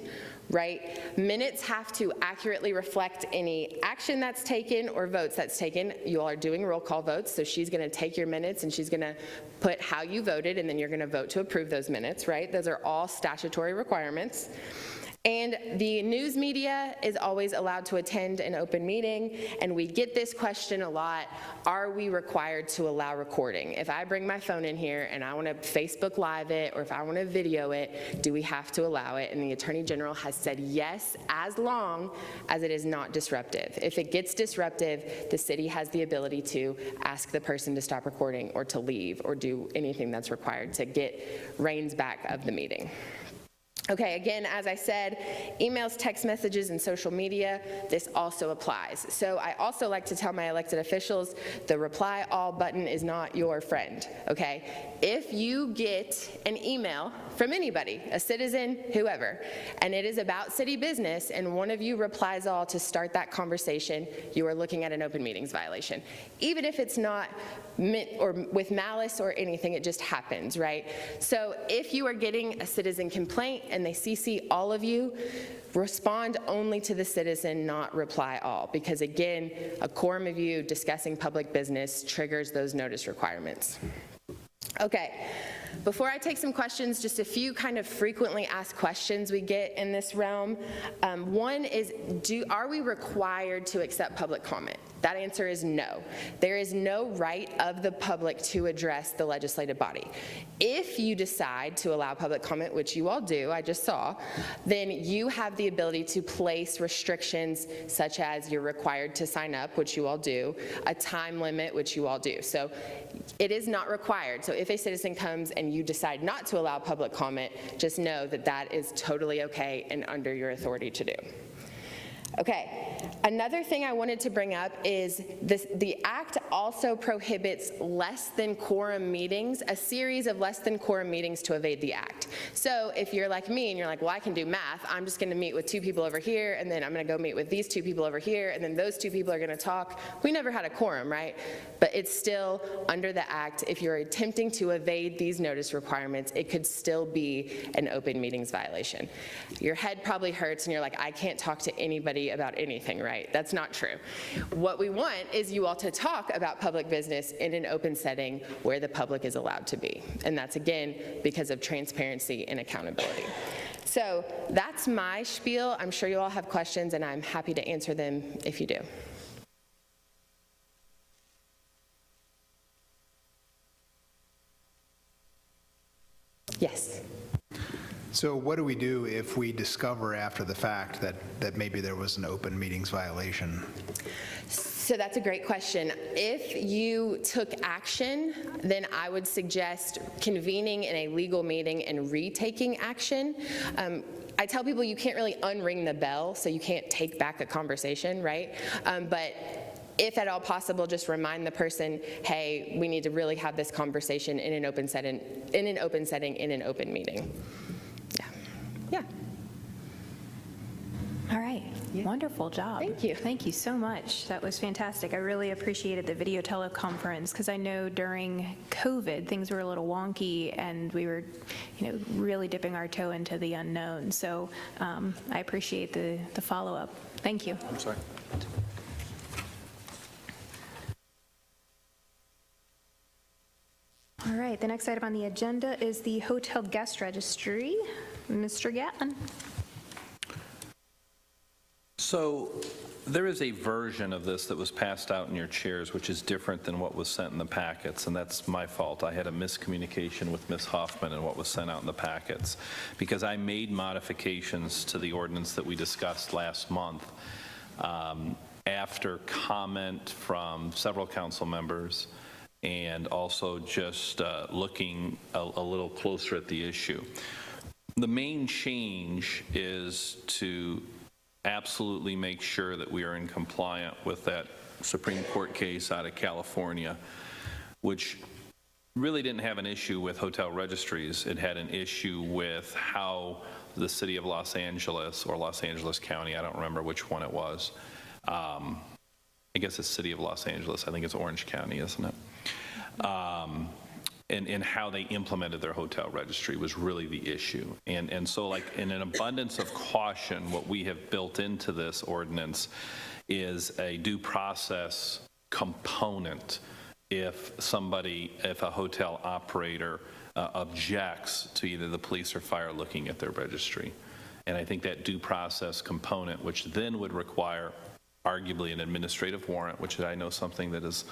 right? Minutes have to accurately reflect any action that's taken or votes that's taken. You all are doing roll call votes, so she's going to take your minutes and she's going to put how you voted, and then you're going to vote to approve those minutes, right? Those are all statutory requirements. And the news media is always allowed to attend an open meeting, and we get this question a lot, are we required to allow recording? If I bring my phone in here and I want to Facebook Live it, or if I want to video it, do we have to allow it? And the Attorney General has said yes, as long as it is not disruptive. If it gets disruptive, the city has the ability to ask the person to stop recording or to leave or do anything that's required to get reins back of the meeting. Okay, again, as I said, emails, text messages, and social media, this also applies. So I also like to tell my elected officials, the reply all button is not your friend, okay? If you get an email from anybody, a citizen, whoever, and it is about city business, and one of you replies all to start that conversation, you are looking at an open meetings violation. Even if it's not meant or with malice or anything, it just happens, right? So if you are getting a citizen complaint and they CC all of you, respond only to the citizen, not reply all, because again, a quorum of you discussing public business triggers those notice requirements. Okay, before I take some questions, just a few kind of frequently asked questions we get in this realm. One is, are we required to accept public comment? That answer is no. There is no right of the public to address the legislative body. If you decide to allow public comment, which you all do, I just saw, then you have the ability to place restrictions such as you're required to sign up, which you all do, a time limit, which you all do. So it is not required. So if a citizen comes and and you decide not to allow public comment, just know that that is totally okay and under your authority to do. Okay, another thing I wanted to bring up is the act also prohibits less than quorum meetings, a series of less than quorum meetings to evade the act. So if you're like me and you're like, well, I can do math, I'm just going to meet with 2 people over here, and then I'm going to go meet with these 2 people over here, and then those 2 people are going to talk. We never had a quorum, right? But it's still under the act. If you're attempting to evade these notice requirements, it could still be an open meetings violation. Your head probably hurts and you're like, I can't talk to anybody about anything, right? That's not true. What we want is you all to talk about public business in an open setting where the public is allowed to be. And that's, again, because of transparency and accountability. So that's my spiel. I'm sure you all have questions, and I'm happy to answer them if you do. Yes. So what do we do if we discover after the fact that maybe there was an open meetings violation? So that's a great question. If you took action, then I would suggest convening in a legal meeting and retaking action. I tell people you can't really unring the bell, so you can't take back a conversation, right? But if at all possible, just remind the person, hey, we need to really have this conversation in an open setting, in an open meeting. Yeah. All right. Wonderful job. Thank you. Thank you so much. That was fantastic. I really appreciated the video teleconference because I know during COVID things were a little wonky and we were, really dipping our toe into the unknown. So I appreciate the follow-up. Thank you. I'm sorry. All right. The next item on the agenda is the hotel guest registry. Mr. Gatlin. So there is a version of this that was passed out in your chairs, which is different than what was sent in the packets, and that's my fault. I had a miscommunication with Ms. Hoffman in what was sent out in the packets, because I made modifications to the ordinance that we discussed last month after comment from several council members and also just looking a little closer at the issue. The main change is to absolutely make sure that we are in compliance with that Supreme Court case out of California, which really didn't have an issue with hotel registries. It had an issue with how the city of Los Angeles or Los Angeles County, I don't remember which one it was. I guess it's city of Los Angeles. I think it's Orange County, isn't it? And how they implemented their hotel registry was really the issue. And so, like, in an abundance of caution, what we have built into this ordinance is a due process component if a hotel operator objects to either the police or fire looking at their registry. And I think that due process component, which then would require arguably an administrative warrant, which I know something that is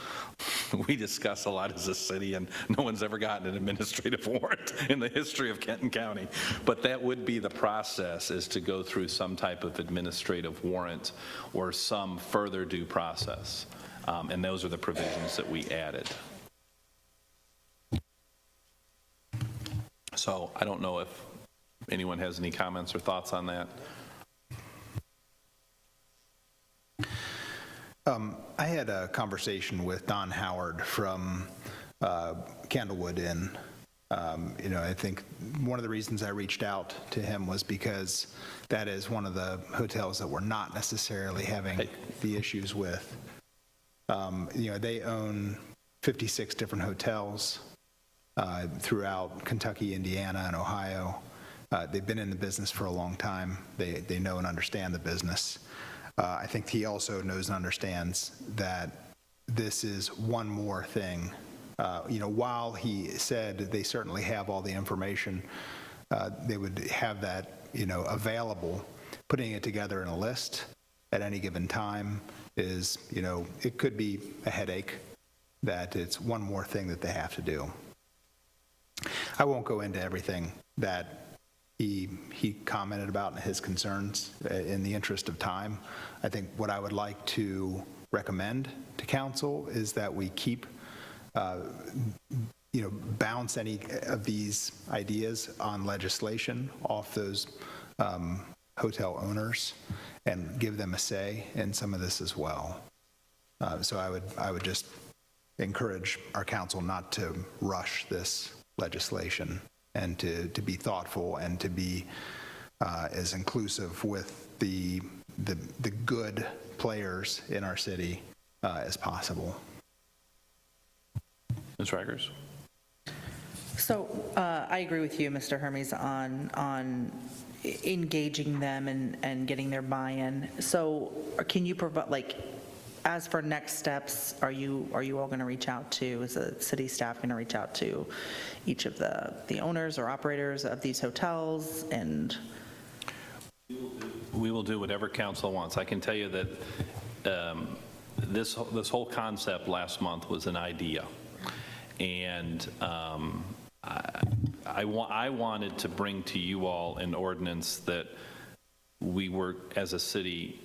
we discuss a lot as a city, and no one's ever gotten an administrative warrant in the history of Kenton County. But that would be the process, is to go through some type of administrative warrant or some further due process. And those are the provisions that we added. So I don't know if anyone has any comments or thoughts on that. I had a conversation with Don Howard from Candlewood Inn. I think one of the reasons I reached out to him was because that is one of the hotels that we're not necessarily having the issues with. They own 56 different hotels throughout Kentucky, Indiana, and Ohio. They've been in the business for a long time. They know and understand the business. I think he also knows and understands that this is one more thing. While he said they certainly have all the information, they would have that, available. Putting it together in a list at any given time is, it could be a headache, that it's one more thing that they have to do. I won't go into everything that he commented about and his concerns in the interest of time. I think what I would like to recommend to council is that we keep, bounce any of these ideas on legislation off those hotel owners and give them a say in some of this as well. So I would just encourage our council not to rush this legislation and to be thoughtful and to be as inclusive with the good players in our city as possible. Ms. Reckers? So I agree with you, Mr. Hermes, on engaging them and getting their buy-in. So can you provide, as for next steps, are you all going to reach out to, is the city staff going to reach out to each of the owners or operators of these hotels? And we will do whatever council wants. I can tell you that this whole concept last month was an idea. And I wanted to bring to you all an ordinance that we were, as a city,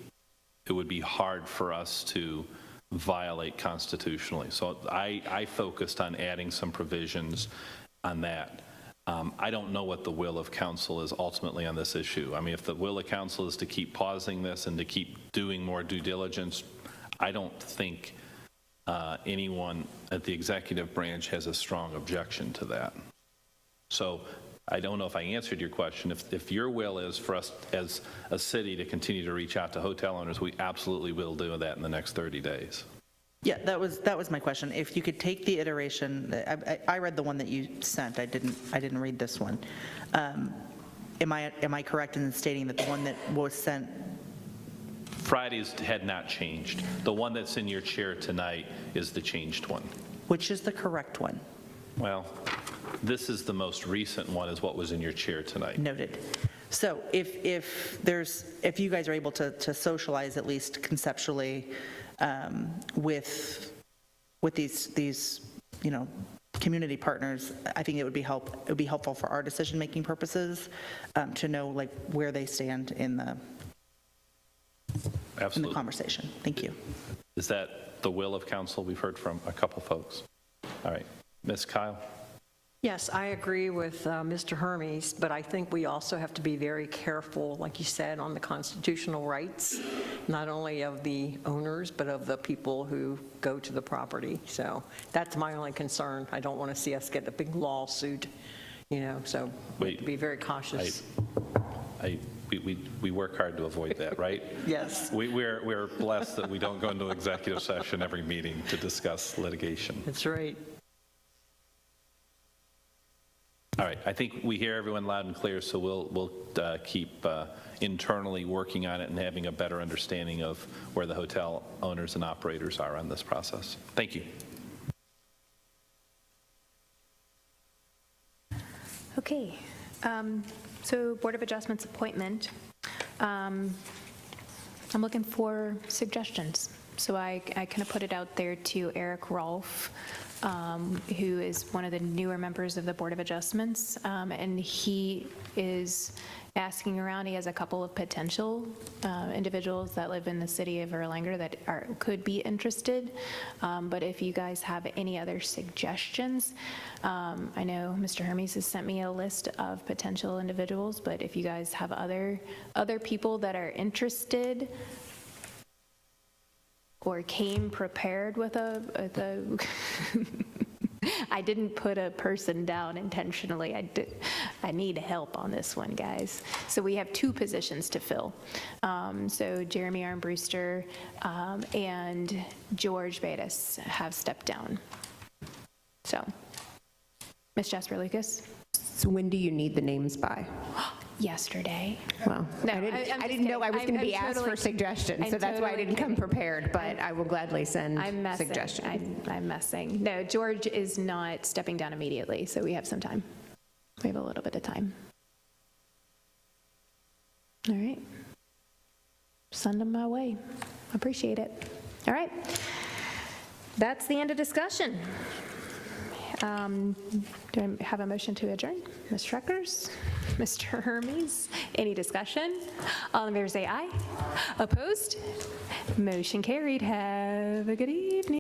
it would be hard for us to violate constitutionally. So I focused on adding some provisions on that. I don't know what the will of council is ultimately on this issue. I mean, if the will of council is to keep pausing this and to keep doing more due diligence, I don't think anyone at the executive branch has a strong objection to that. So I don't know if I answered your question. If your will is for us as a city to continue to reach out to hotel owners, we absolutely will do that in the next 30 days. yeah, that was my question. If you could take the iteration, I read the one that you sent. I didn't read this one. Am I correct in stating that the one that was sent? Fridays had not changed. The one that's in your chair tonight is the changed one. Which is the correct one? Well, this is the most recent one, is what was in your chair tonight. Noted. So if you guys are able to socialize at least conceptually with these community partners, I think it would be helpful for our decision-making purposes to know where they stand in the conversation. Thank you. Is that the will of council? We've heard from a couple folks. All right. Ms. Kyle? Yes, I agree with Mr. Hermes, but I think we also have to be very careful, like you said, on the constitutional rights, not only of the owners, but of the people who go to the property. So that's my only concern. I don't want to see us get a big lawsuit, so we have to be very cautious. We work hard to avoid that, right? Yes. We're blessed that we don't go into executive session every meeting to discuss litigation. That's right. All right, I think we hear everyone loud and clear, so we'll keep internally working on it and having a better understanding of where the hotel owners and operators are on this process. Thank you. Okay, so Board of Adjustments appointment. I'm looking for suggestions. So I kind of put it out there to Eric Rolfe, who is one of the newer members of the Board of Adjustments, and he is asking around. He has a couple of potential individuals that live in the city of Erlanger that could be interested, but if you guys have any other suggestions, I know Mr. Hermes has sent me a list of potential individuals, but if you guys have other people that are interested or came prepared with a I didn't put a person down intentionally. I need help on this one, guys. So we have 2 positions to fill. So Jeremy Armbruster and George Bates have stepped down. So, Ms. Jasper Lucas? So when do you need the names by? Yesterday. Well, No, I didn't know I was going to be asked for suggestions, so that's why I didn't come prepared, but I will gladly send suggestions. I'm messing. No, George is not stepping down immediately, so we have some time. We have a little bit of time. All right. Send them my way. Appreciate it. All right. That's the end of discussion. Do I have a motion to adjourn? Ms. Schreckers? Mr. Hermes? Any discussion? All in favor say aye. Opposed? Motion carried. Have a good evening.